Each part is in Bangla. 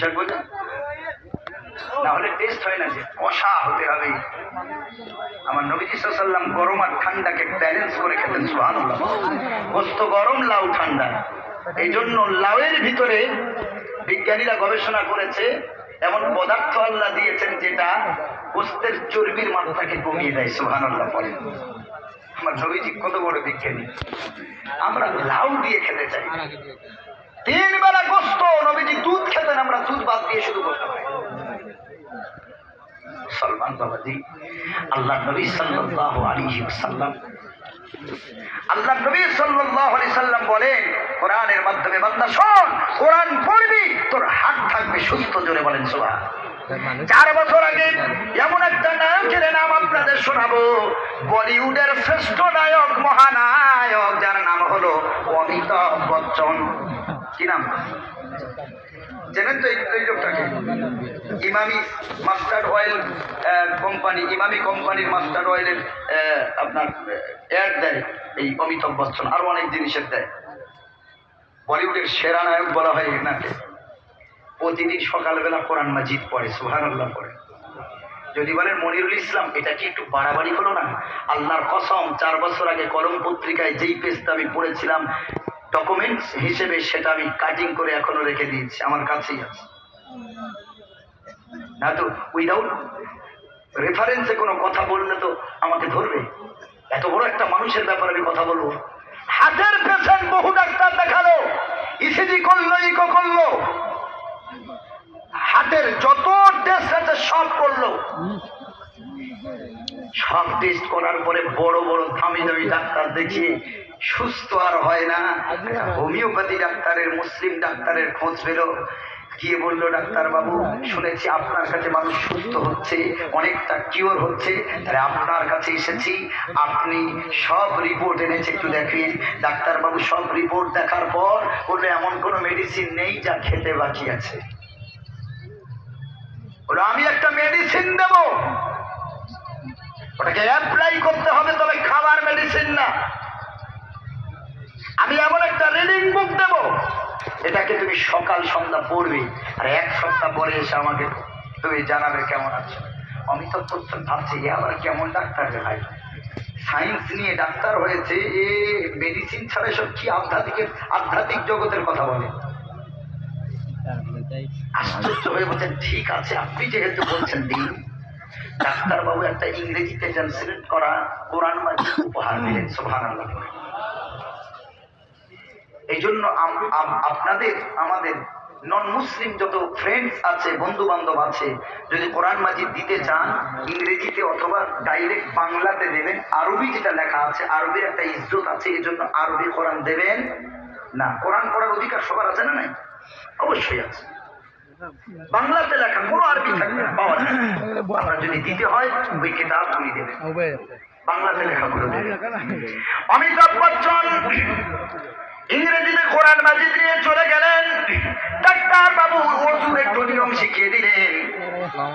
শাক বলে, না হলে টেস্ট হয় না, যে কষা হতে হবে। আমার নবীজি সাল্লাল্লাহু আলাইহি ওয়াসাল্লাম গরম আর ঠান্ডাকে ব্যালেন্স করে খেতেন, সুবহানাল্লাহ। গোস্ত গরম, লাউ ঠান্ডা। এই জন্য লাউয়ের ভিতরে বিজ্ঞানীরা গবেষণা করেছে এমন পদার্থ আল্লাহ দিয়েছেন যেটা গোস্তের চর্বির মাত্রাকে কমিয়ে দেয়, সুবহানাল্লাহ পড়ে। আমার নবীজি কত বড় বিজ্ঞানী। আমরা লাউ দিয়ে খেতে চাই। 3 বেলা গোস্ত, নবীজি দুধ খেতেন, আমরা দুধ বাদ দিয়ে শুধু গোস্ত খাই। সালমান বাবাজি, আল্লাহ নবী সাল্লাল্লাহু আলাইহি ওয়াসাল্লাম, আল্লাহ নবী সাল্লাল্লাহু আলাইহি সাল্লাম বলেন কোরআনের মাধ্যমে, বান্দা শোন, কোরআন পড়বি তোর হাত থাকবে সুস্থ। জোরে বলেন সুবহান। 4 বছর আগে এমন একটা নায়কের নাম আপনাদের শোনাবো, বলিউডের শ্রেষ্ঠ নায়ক, মহানায়ক, যার নাম হলো অমিতাভ বচ্চন। কি নাম জানেন তো এই লোকটাকে? Emami mustard oil company, Emami কোম্পানির মাস্টার্ড অয়েলের আপনার অ্যাড দেয় এই অমিতাভ বচ্চন, আরো অনেক জিনিসের দেয়। বলিউডের সেরা নায়ক বলা হয় এনাকে। প্রতিদিন সকালবেলা কোরআন মাজিদ পড়ে, সুবহানাল্লাহ পড়ে। যদি বলেন মনিরুল ইসলাম, এটা কি একটু বাড়াবাড়ি হলো না? আল্লাহর কসম, 4 বছর আগে কলম পত্রিকায় যেই পেজটা আমি পড়েছিলাম ডকুমেন্টস হিসেবে, সেটা আমি কাটিং করে এখনো রেখে দিয়েছি, আমার কাছেই আছে। না তো উইদাউট রেফারেন্সে কোনো কথা বললে তো আমাকে ধরবে। এত বড় একটা মানুষের ব্যাপারে আমি কথা বলবো। হার্টের পেশেন্ট বহু ডাক্তার দেখালো, ইসিজি করলো, ইকো করলো, হার্টের যত টেস্ট আছে সব করলো। সব টেস্ট করার পরে বড় বড় দামি দামি ডাক্তার দেখিয়ে সুস্থ আর হয় না। হোমিওপ্যাথি ডাক্তারের, মুসলিম ডাক্তারের খোঁজ পেল, গিয়ে বললো, ডাক্তার বাবু শুনেছি আপনার কাছে মানুষ সুস্থ হচ্ছে, অনেকটা কিওর হচ্ছে, তাহলে আপনার কাছে এসেছি, আপনি সব রিপোর্ট এনেছে, একটু দেখেন। ডাক্তার বাবু সব রিপোর্ট দেখার পর বললো, এমন কোনো মেডিসিন নেই যা খেতে বাকি আছে। বললো, আমি একটা মেডিসিন দেব, ওটাকে অ্যাপ্লাই করতে হবে, তবে খাবার মেডিসিন না। আমি এমন একটা রিডিং বুক দেব, এটাকে তুমি সকাল সন্ধ্যা পড়বে, আর 1 সপ্তাহ পরে এসে আমাকে তুমি জানাবে কেমন আছো। অমিতাভ বচ্চন ভাবছে, এ আবার কেমন ডাক্তার রে ভাই, সায়েন্স নিয়ে ডাক্তার হয়েছে, এ মেডিসিন ছাড়া সব কি আধ্যাত্মিক জগতের কথা বলে। আশ্চর্য হয়ে বলছেন, ঠিক আছে আপনি যেহেতু বলছেন দিন। ডাক্তারবাবু একটা ইংরেজিতে ট্রান্সলেট করা কোরআন মাজিদ উপহার দিলেন, সুবহানাল্লাহ। এই জন্য আপনাদের, আমাদের নন মুসলিম যত ফ্রেন্ডস আছে, বন্ধু বান্ধব আছে, যদি কোরআন মাজিদ দিতে চান ইংরেজিতে অথবা ডাইরেক্ট বাংলাতে দেবেন। আরবি যেটা লেখা আছে, আরবির একটা ইজ্জত আছে, এই জন্য আরবি কোরআন দেবেন না। কোরআন পড়ার অধিকার সবার আছে না নাই? অবশ্যই আছে। বাংলাতে লেখা কোনো আরবি থাকবে না, পাওয়া যায়। আপনার যদি দিতে হয় ওই কিতাব উনি দেবেন, বাংলাতে লেখাগুলো দেবেন। অমিতাভ বচ্চন ইংরেজিতে কোরআন মাজিদ নিয়ে চলে গেলেন। ডাক্তার বাবু ওযুর একটু নিয়ম শিখিয়ে দিলেন,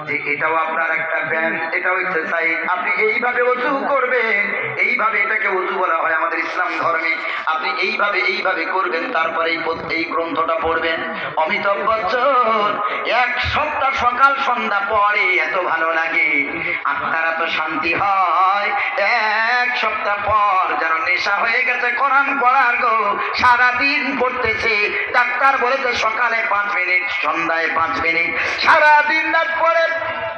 যে এটাও আপনার একটা ব্যায়াম, এটাও এক্সারসাইজ, আপনি এইভাবে ওযু করবেন, এইভাবে, এটাকে ওযু বলা হয় আমাদের ইসলাম ধর্মে। আপনি এইভাবে করবেন, তারপরে এই গ্রন্থটা পড়বেন। অমিতাভ বচ্চন 1 সপ্তাহ সকাল সন্ধ্যা পড়ে, এত ভালো লাগে, আত্মারা তো শান্তি হয়। 1 সপ্তাহ পর যেন নেশা হয়ে গেছে কোরআন পড়ার গো, সারাদিন পড়তেছে। ডাক্তার বলেছে সকালে 5 মিনিট, সন্ধ্যায় 5 মিনিট, সারাদিন রাত পড়ে।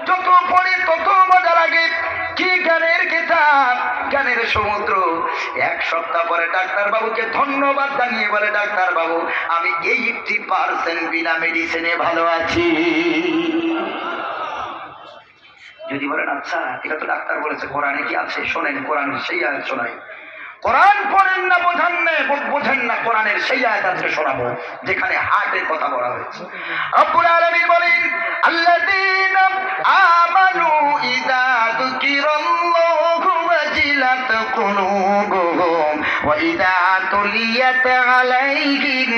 যত পড়ে তত মজা লাগে। কি জ্ঞানের কিতাব, জ্ঞানের সমুদ্র। 1 সপ্তাহ পরে ডাক্তার বাবুকে ধন্যবাদ জানিয়ে বলে, ডাক্তার বাবু আমি 80% বিনা মেডিসিনে ভালো আছি। যদি বলেন আচ্ছা এটা তো ডাক্তার বলেছে, কোরআনে কি আছে শোনেন, কোরআনের সেই আয়াত শোনাই। কোরআন পড়েন না, বোঝেন না, কোরআনের সেই আয়াত আজকে শোনাবো যেখানে হার্টের কথা বলা হয়েছে। রব্বুল আলামিন বলেন, আল্লাযীনা আমানু ইযা যুকিরাল্লাহু ওয়াজিলাত কুলুবুহুম ওয়া ইযা তুলিয়াত আলাইহিম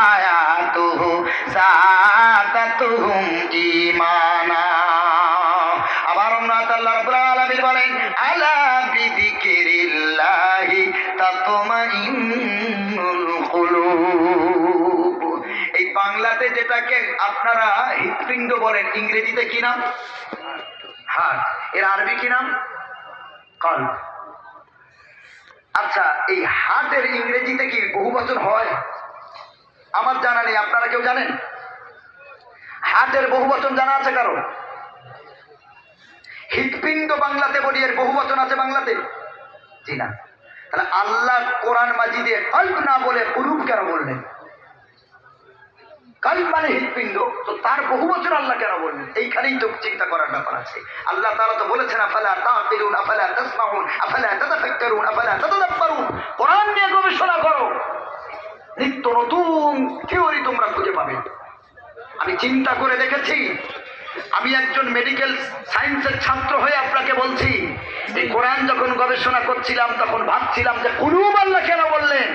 আয়াতুহু যাদাতুহুম ঈমানা। আবার আল্লাহ রাব্বুল আলামিন বলেন, আলা বিযিকিরিল্লাহি তাতমাইন্নুল কুলুব। এই বাংলা বাংলাতে যেটাকে আপনারা হৃৎপিণ্ড বলেন, ইংরেজিতে কি নাম? হার্ট। এর আরবি কি নাম? কল্ব। আচ্ছা, এই হার্টের ইংরেজিতে কি বহুবচন হয়? আমার জানা নেই, আপনারা কেউ জানেন? হার্টের বহুবচন জানা আছে কারো? হৃৎপিণ্ড বাংলাতে বলি, এর বহুবচন আছে বাংলাতে? জি না। তাহলে আল্লাহ কোরআন মাজিদে কল্ব না বলে কুলুব কেন বললেন? কল্ব মানে হৃৎপিণ্ড, তো তার বহুবচন আল্লাহ কেন বললেন? এইখানেই তো চিন্তা করার ব্যাপার আছে। আল্লাহ তাআলা তো বলেছেন আফালা তাকিলুন, আফালা তাসমাউন, আফালা তাতাফাক্কারুন, আফালা তাতাদাব্বারুন। কোরআন নিয়ে গবেষণা করো, নিত্য নতুন থিওরি তোমরা খুঁজে পাবে। আমি চিন্তা করে দেখেছি, আমি একজন মেডিকেল সায়েন্সের ছাত্র হয়ে আপনাকে বলছি, এই কোরআন যখন গবেষণা করছিলাম তখন ভাবছিলাম যে কুলুব আল্লাহ কেন বললেন।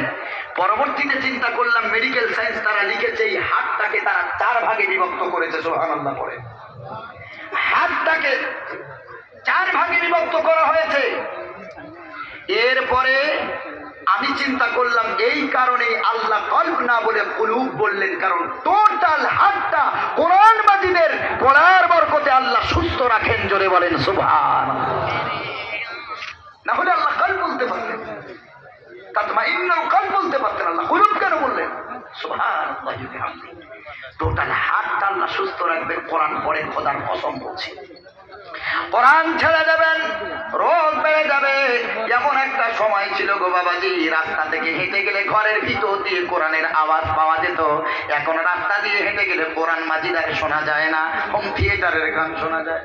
পরবর্তীতে চিন্তা করলাম মেডিকেল সায়েন্স তারা লিখেছে এই হাতটাকে তারা 4 ভাগে বিভক্ত করেছে। সুবহানাল্লাহ পড়ে। হাতটাকে 4 ভাগে বিভক্ত করা হয়েছে। এরপরে আমি চিন্তা করলাম এই কারণে আল্লাহ কল্ব না বলে কুলুব বললেন, কারণ টোটাল হাতটা কোরআন মাজিদের পড়ার বরকতে আল্লাহ সুস্থ রাখেন। জোরে বলেন সুবহানাল্লাহ। না হলে আল্লাহ কল্ব বলতে পারতেন, তাতমাইন্নুল কল্ব বলতে পারতেন, আল্লাহ কুলুব কেন বললেন? সুবহানাল্লাহ। টোটাল হাতটা আল্লাহ সুস্থ রাখবেন। কোরআন পড়েন, খোদার কসম বলছি। কোরআন ছেড়ে দেবেন, রোগ বেড়ে যাবে। এমন একটা সময় ছিল গো বাবাজি, রাস্তা থেকে হেঁটে গেলে ঘরের ভিতর দিয়ে কোরআনের আওয়াজ পাওয়া যেত। এখন রাস্তা দিয়ে হেঁটে গেলে কোরআন মাজিদ আর শোনা যায় না, হোম থিয়েটারের গান শোনা যায়।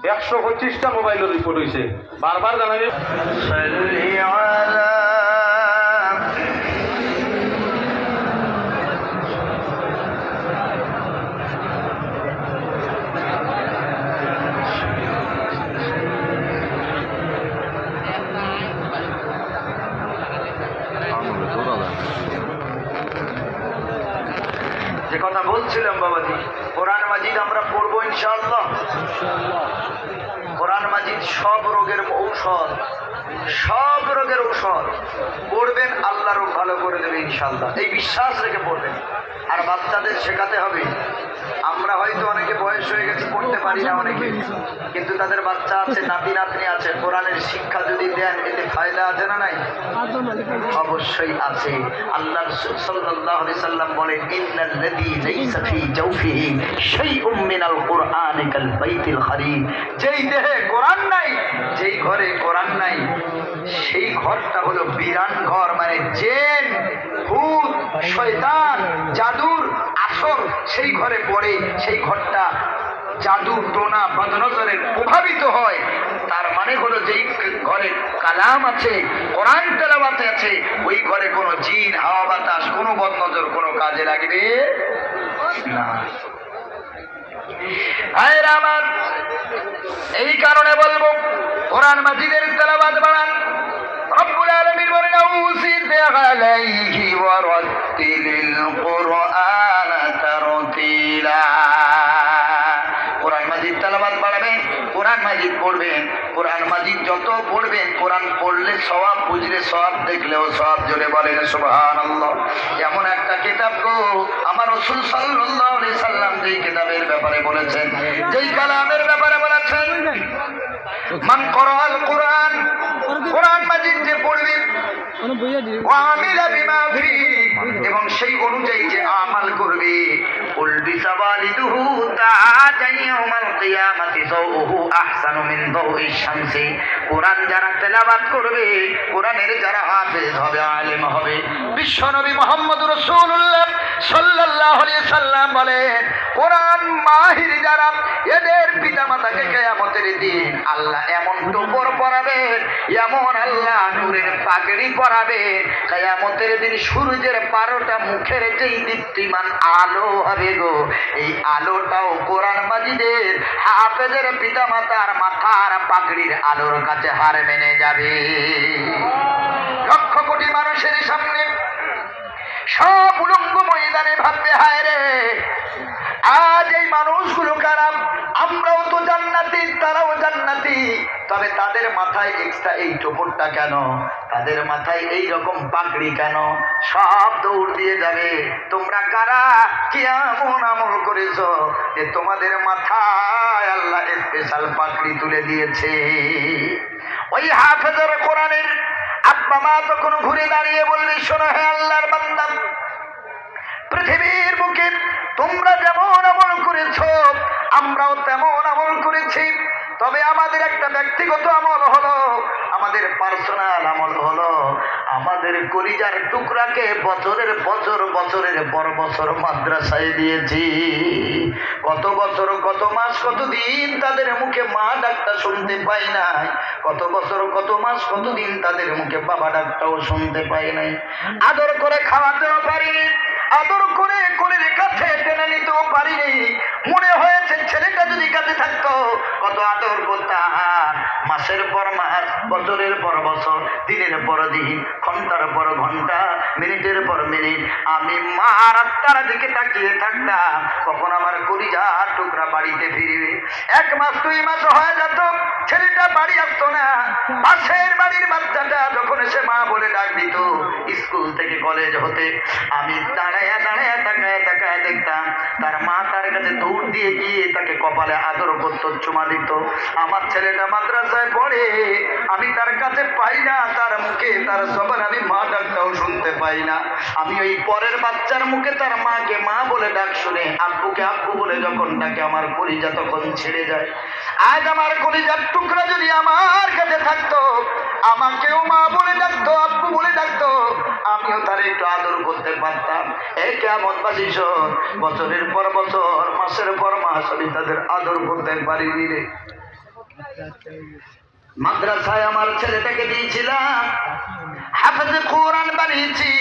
125টা মোবাইলের রিপোর্ট হয়েছে, বারবার জানাবে যে কথা বলছিলাম বাবাজি, কোরআন মাজিদ আমরা পড়বো ইনশাআল্লাহ। কোরআন মাজিদ সব রোগের ঔষধ, সব রোগের ঔষধ। পড়বেন, আল্লাহ রোগ ভালো করে দেবে ইনশাআল্লাহ, এই বিশ্বাস রেখে পড়বেন। আর বাচ্চাদের শেখাতে হবে। আমরা হয়তো অনেকে বয়স হয়ে গেছে, পড়তে পারি না অনেকে, কিন্তু তাদের বাচ্চা আছে, নাতি নাতনি আছে। কোরআনের শিক্ষা যদি দেন এতে ফায়দা আছে না নাই? অবশ্যই আছে। আল্লাহ রাসূল সাল্লাল্লাহু আলাইহি সাল্লাম বলেন, ইন্নাল্লাযী লাইসা ফী জাওফিহি শাইউম মিনাল কুরআনি কাল বাইতিল খারীব। যেই দেহে কোরআন নাই, যেই ঘরে কোরআন নাই, সেই ঘরটা হলো বিরান ঘর। মানে জিন, ভূত, শয়তান, জাদুর আসর সেই ঘরে পড়ে, সেই ঘরটা জাদু, টোনা, বদনজরের প্রভাবিত হয়। তার মানে হলো যেই ঘরে কালাম আছে, কোরআন তেলাওয়াত আছে, ওই ঘরে কোনো জিন, হাওয়া বাতাস, কোনো বদনজর কোনো কাজে লাগবে না। ভাইরা আমার, এই কারণে বলবো কোরআন মাজিদের তেলাওয়াত বাড়ান। রব্বুল আলামিন বলেন, আউযিদ আলাইহি ওয়া রাত্তিলিল কুরআনা তারতিলা। কোরআন মাজিদ তেলাওয়াত বাড়াবেন, কোরআন মাজিদ পড়বেন। কোরআন মাজিদ যত পড়বেন, কোরআন পড়লে সওয়াব, বুঝলে সওয়াব, দেখলেও সওয়াব। জোরে বলেন সুবহানাল্লাহ। এমন একটা কিতাব গো, আমার রাসূল সাল্লাল্লাহু আলাইহি সাল্লাম যেই কিতাবের ব্যাপারে বলেছেন, যেই কালামের ব্যাপারে বলেছেন, মান করাল কোরআন, কোরআন মাজিদ যে পড়বে, ওয়া আমিলা বিমা ফি, এবং সেই অনুযায়ী যে আমাল করবে, উলবিসা ওয়ালিদুহু তাআজান ইয়াউমাল কিয়ামাতি যাওহু আহসানু মিন দাওইশ শামসি। কোরআন যারা তেলাওয়াত করবে, কোরআনের যারা হাফেজ হবে, আলেম হবে, বিশ্বনবী মুহাম্মদুর রাসূলুল্লাহ সাল্লাল্লাহু আলাইহি সাল্লাম বলেন, কোরআন মাহির যারা, এদের পিতামাতাকে কিয়ামতের দিন আল্লাহ এমন টোপর পরাবেন, এমন আল্লাহ নূরের পাগড়ি পরাবেন, কিয়ামতের দিন সূর্যের 12টা মুখের যেই দীপ্তিমান আলো হবে গো, এই আলোটাও কোরআন মাজিদের হাফেজের পিতামাতার মাথার পাগড়ির আলোর কাছে হার মেনে যাবে। লক্ষ কোটি মানুষের সামনে সব উলঙ্গ ময়দানে ভাববে, হায় রে, আজ এই মানুষগুলো খারাপ, আমরাও তো জান্নাতি, তারাও জান্নাতি, তবে তাদের মাথায় এক্সট্রা এই টোপরটা কেন? তাদের মাথায় এই রকম পাগড়ি কেন? সব দৌড় দিয়ে যাবে। তোমরা কারা কি এমন আমল করেছো যে তোমাদের মাথায় আল্লাহ স্পেশাল পাকড়ি তুলে দিয়েছে? ওই হাফেজের কোরআনের আব্বা মা তখন ঘুরে দাঁড়িয়ে বলবে, শোনো হে আল্লাহর বান্দা, পৃথিবীর বুকে তোমরা যেমন আমল করেছো আমরাও তেমন আমল করেছি, তবে আমাদের একটা ব্যক্তিগত আমল হলো, আমাদের পার্সোনাল আমল হলো, আমাদের কলিজার টুকরাকে বছরের পর বছর মাদ্রাসায় দিয়েছি। কত বছর, কত মাস, কত দিন তাদের মুখে মা ডাকটা শুনতে পাই নাই, কত বছর, কত মাস, কত দিন তাদের মুখে বাবা ডাকটাও শুনতে পাই নাই। আদর করে খাওয়াতেও পারিনি, আদর করে কোলের কাছে টেনে নিতেও পারিনি। মনে হয়েছে ছেলেটা যদি কাছে থাকতো কত আদর করতাম। মাসের পর মাস, বছরের পর বছর, দিনের পর দিন, ঘন্টার পর ঘন্টা, মিনিটের পর মিনিট আমি মার আত্মার দিকে তাকিয়ে থাকতাম কখন আমার কলিজার টুকরা বাড়িতে ফিরবে। 1 মাস 2 মাস হয়ে যেত, ছেলেটা বাড়ি আসতো না। পাশের বাড়ির বাচ্চাটা যখন এসে মা বলে ডাক দিত স্কুল থেকে কলেজ হতে, আমি দাঁড়ায় তাকায় দেখতাম তার মা তার কাছে দৌড় দিয়ে গিয়ে তাকে কপালে আদর করতো, চুমা দিত। আমার ছেলেটা মাদ্রাসায় পড়ে, আমি তার কাছে পাই না তার মুখে তার জবান, আমি মা ডাকটাও শুনতে পাই না। আমি ওই পরের বাচ্চার মুখে তার মাকে মা বলে ডাক শুনে আব্বুকে আব্বু বলে যখন ডাকে আমার কলিজা তখন ছেড়ে যায়। আজ আমার কলিজার টুকরা যদি আমার কাছে থাকতো, আমাকেও মা বলে ডাকতো, আব্বু বলে ডাকতো, আমিও তার একটু আদর করতে পারতাম। এই কেমন বাসিস, বছরের পর বছর, মাসের পর মাস আমি তাদের আদর করতে পারিনি রে। মাদ্রাসায় আমার ছেলেটাকে দিয়েছিলাম, হাফেজে কোরআন বানিয়েছি,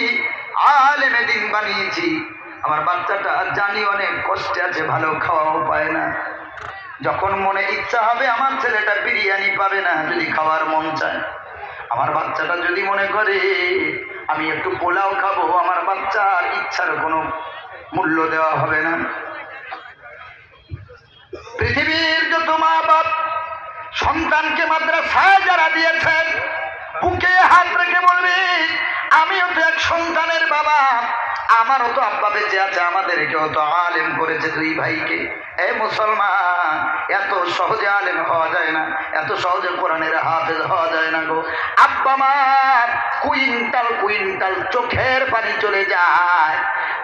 আলেমে দ্বীন বানিয়েছি। আমার বাচ্চাটা জানি অনেক কষ্টে আছে, ভালো খাওয়াও পায় না। যখন মনে ইচ্ছা হবে আমার ছেলেটা বিরিয়ানি পাবে না, যদি খাওয়ার মন চায়, আমার বাচ্চাটা যদি মনে করে আমি একটু পোলাও খাবো, আমার বাচ্চার ইচ্ছার কোনো মূল্য দেওয়া হবে না। পৃথিবীর যত মা বাপ সন্তানকে মাদ্রাসায় যারা দিয়েছেন, বুকে হাত রেখে বলবি আমিও তো এক সন্তানের বাবা, আমারও তো আব্বা বেঁচে আছে, আমাদেরকেও তো আলেম করেছে 2 ভাইকে। এই মুসলমান, এত সহজে আলেম হওয়া যায় না, এত সহজে কোরআনের হাফেজ হওয়া যায় না গো। আব্বা মার কুইন্টাল চোখের পানি চলে যায়।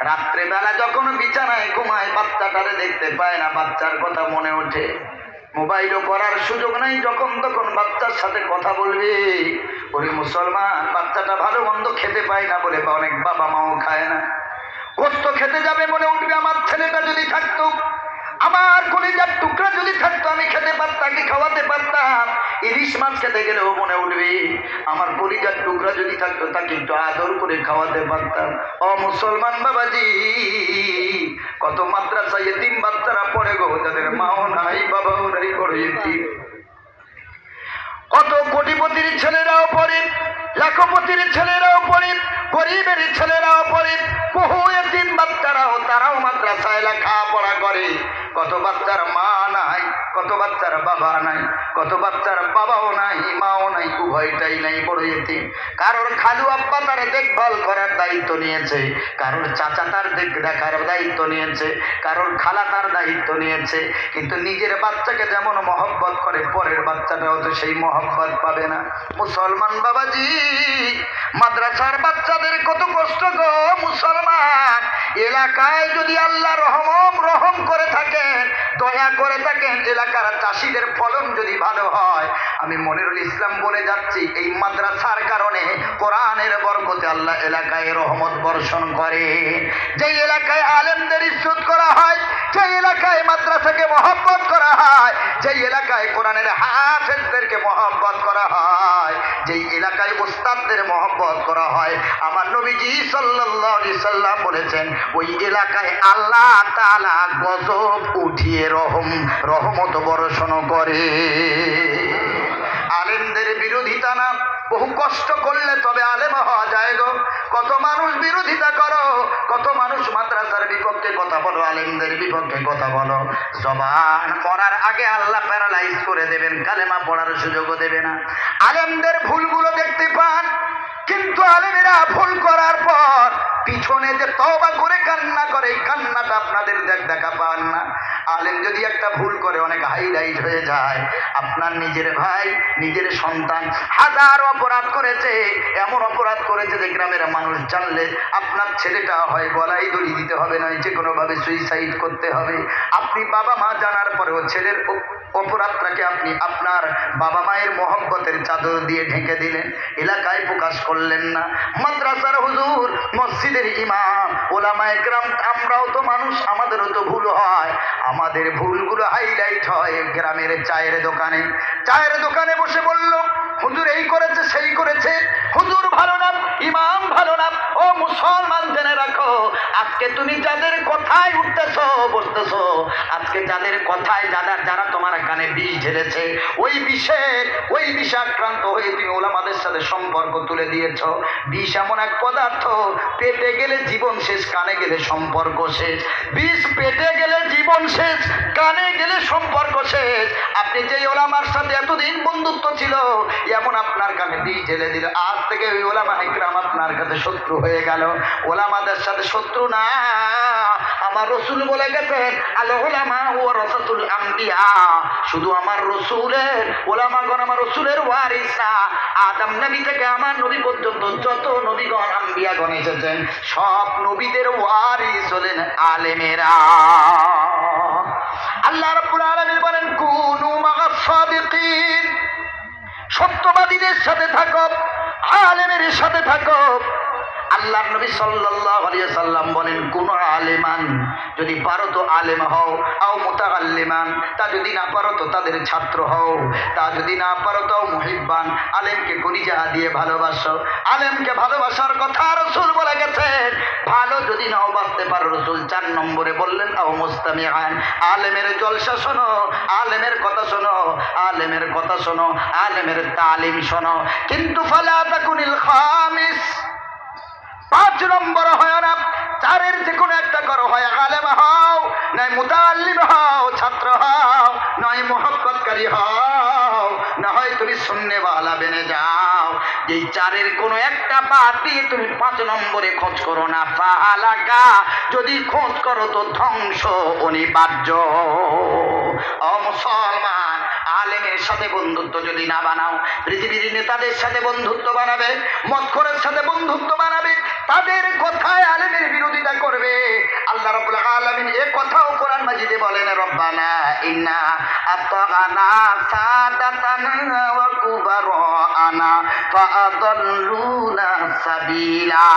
রাত্রেবেলা যখন বিছানায় ঘুমায় বাচ্চাটারে দেখতে পায় না, বাচ্চার কথা মনে ওঠে। মোবাইলও করার সুযোগ নাই, যখন তখন বাচ্চার সাথে কথা বলবে। ওরে মুসলমান, বাচ্চাটা ভালো মন্দ খেতে পায় না বলে অনেক বাবা মাও খায় না। গোস্ত খেতে যাবে মনে উঠবে আমার ছেলেটা যদি থাকতো, আমার কলিজার টুকরা যদি থাকতো, আমি খেতে পারতাম, কি খাওয়াতে পারতাম। ইলিশ মাছ খেতে গেলেও মনে উঠবে আমার কলিজার টুকরা যদি থাকতো, তাকে একটু আদর করে খাওয়াতে পারতাম। ও মুসলমান বাবাজি, কত মাদ্রাসায় এতিম বাচ্চারা পড়ে গো, যাদের মাও নাই বাবাও নাই, বড় এতিম। কত কোটিপতির ছেলেরাও পড়ে, লাখপতির ছেলেরাও পড়ে, গরিবের ছেলেরাও পড়ে, বহু এতিম বাচ্চারাও তারাও মাদ্রাসায় লেখাপড়া করে। কত বাচ্চার মা নাই, কত বাচ্চার বাবা নাই, কত বাচ্চার বাবাও নাই মাও নাই, উভয়টাই নাই, বড় এতিম। কারোর খালু আব্বা তার দেখভাল করার দায়িত্ব নিয়েছে, কারোর চাচা তার দেখার দায়িত্ব নিয়েছে, কারোর খালা তার দায়িত্ব নিয়েছে, কিন্তু নিজের বাচ্চাকে যেমন মহব্বত করে পরের বাচ্চাটাও তো সেই মহব্বত পাবে না। মুসলমান বাবাজি, মাদ্রাসার বাচ্চাদের কত কষ্ট গো মুসলমান। এলাকায় যদি আল্লাহ রহম করে থাকেন, দয়া করে থাকেন, এলাকার চাষিদের ফলন যদি ভালো হয়, আমি মনিরুল ইসলাম বলে যাচ্ছি, এই মাদ্রাসার কারণে কোরআনের বরকতে আল্লাহ এলাকায় রহমত বর্ষণ করে। যে এলাকায় আলেমদের ইজ্জত করা হয়, যে এলাকায় মাদ্রাসাকে মহব্বত করা হয়, যে এলাকায় কোরআনের হাফেজদেরকে মহব্বত করা হয়, যেই এলাকায় উস্তাদদের মহব্বত করা হয়, আমার নবীজি সাল্লাল্লাহু আলাইহি সাল্লাম বলেছেন ওই এলাকায় আল্লাহ তাআলা গজব উঠিয়ে রহমত বর্ষণ করে। আলেমদের বিরোধিতা না, বহু কষ্ট করলে তবে আলেম হওয়া যায় গো। কত মানুষ বিরোধিতা করো, কত মানুষ মাদ্রাসার বিপক্ষে কথা বলো, আলেমদের বিপক্ষে কথা বলো, জবান পড়ার আগে আল্লাহ প্যারালাইজ করে দেবেন, কালেমা পড়ার সুযোগও দেবে না। আলেমদের ভুলগুলো দেখতে পান, কিন্তু কিন্তু আলেমেরা ভুল করার পর পিছনে যে তওবা করে কান্না করে, এই কান্নাটা আপনাদের দেখা পান না। আলেম যদি একটা ভুল করে অনেক হাইলাইট হয়ে যায়। আপনার নিজের ভাই, নিজের সন্তান হাজার অপরাধ করেছে, এমন অপরাধ করেছে যে গ্রামের মানুষ জানলে আপনার ছেলেটা হয় গলায় দড়ি দিতে হবে, নয় যে কোনোভাবে সুইসাইড করতে হবে। আপনি বাবা মা জানার পরেও ছেলের অপরাধটাকে আপনি আপনার বাবা মায়ের মহব্বতের চাদর দিয়ে ঢেকে দিলেন, এলাকায় প্রকাশ করলেন না। মাদ্রাসার হুজুর, মসজিদের ইমাম, ওলামায়ে কেরাম, আমরাও তো মানুষ, আমাদেরও তো ভুল হয়। আমাদের ভুলগুলো হাইলাইট হয় গ্রামের চায়ের দোকানে বসে বলল হুজুর এই করেছে সেই করেছে, হুজুর ভালো না, ইমাম ভালো না। ও মুসলমান জেনে রাখো, আজকে তুমি যাদের কথায় উঠতেছো বসতেছো, আজকে যাদের কথায় যারা তোমার কানে বিষ ঢেলেছে, ওই বিষাক্রান্ত হয়ে তুমি ওলামাদের সাথে সম্পর্ক তুলে দিয়েছ। বিষ এমন এক পদার্থ, পেটে গেলে জীবন শেষ, কানে গেলে সম্পর্ক শেষ। বিষ পেটে গেলে জীবন শেষ, কানে গেলে সম্পর্ক শেষ। আপনি যেই ওলামার সাথে এতদিন বন্ধুত্ব ছিল, এমন আপনার কানে বিষ ঢেলে দিল, আজ থেকে ওই ওলামা ইকরাম আপনার কাছে শত্রু হয়ে গেল। ওলামাদের সাথে শত্রু না, আমার রসুল বলে গেছেন আল উলামা ওয়ারাসাতুল আম্বিয়া, শুধু আমার রসুলের ওলামাগণ আমার রসুলের ওয়ারিস না। আদম নবী থেকে আমার নবী পর্যন্ত যত নবীগণ আম্বিয়াগণ এসেছেন, সব নবীদের ওয়ারিস হলেন আলেমেরা। আল্লাহ রাব্বুল আলামিন বলেন কুনু মা'আস সাদিকিন, সত্যবাদীদের সাথে থাকো, আলেমের সাথে থাকো। আল্লাহর নবী সাল্লাল্লাহু আলাইহি ওয়াসাল্লাম বলেন কোন আলেমান, যদি পারো তো আলেম হও, আও মুতাআল্লিমান, তা যদি না পারো তো তাদের ছাত্র হও, তা যদি না পারো তো মুহিব্বান, আলেমকে কলিজা দিয়ে ভালোবাসো। আলেমকে ভালোবাসার কথা রাসূল বলে গেছেন। ভালো যদি নাও বাসতে পারো, রাসূল 4 নম্বরে বললেন আও মুস্তামিআন, আলেমের জলসা শোনো, আলেমের কথা শোনো, আলেমের কথা শোনো, আলেমের তালিম শোনো। কিন্তু ফালা তাকুনিল খামিস, 5 নম্বর হয় না, 4-এর যে কোনো একটা করো, হয় আলেম হও, নয় মুতাআল্লিম হও, ছাত্র হও, নয় মুহাক্কাতকারী হও, না হয় তুমি সুন্নেওয়ালা বেনে যাও। এই 4-এর কোনো একটা বাদ দিয়ে তুমি 5 নম্বরে খোঁজ করো না, ফালাকা, যদি খোঁজ করো তো ধ্বংস অনিবার্য। ও মুসলমান, আলেমের সাথে বন্ধুত্ব যদি না বানাও, পৃথিবীর নেতাদের সাথে বন্ধুত্ব বানাবে, মদখোরের সাথে বন্ধুত্ব বানাবে, তাদের কথায় আলেমের বিরোধিতা করবে। আল্লাহ রাব্বুল আলামিন এই কথাও কোরআন মাজিদে বলেন রব্বানা ইন্না আতাগানা সাদাতানা ওয়া কুবারানা ফাআদাল্লুনা সাবিলা।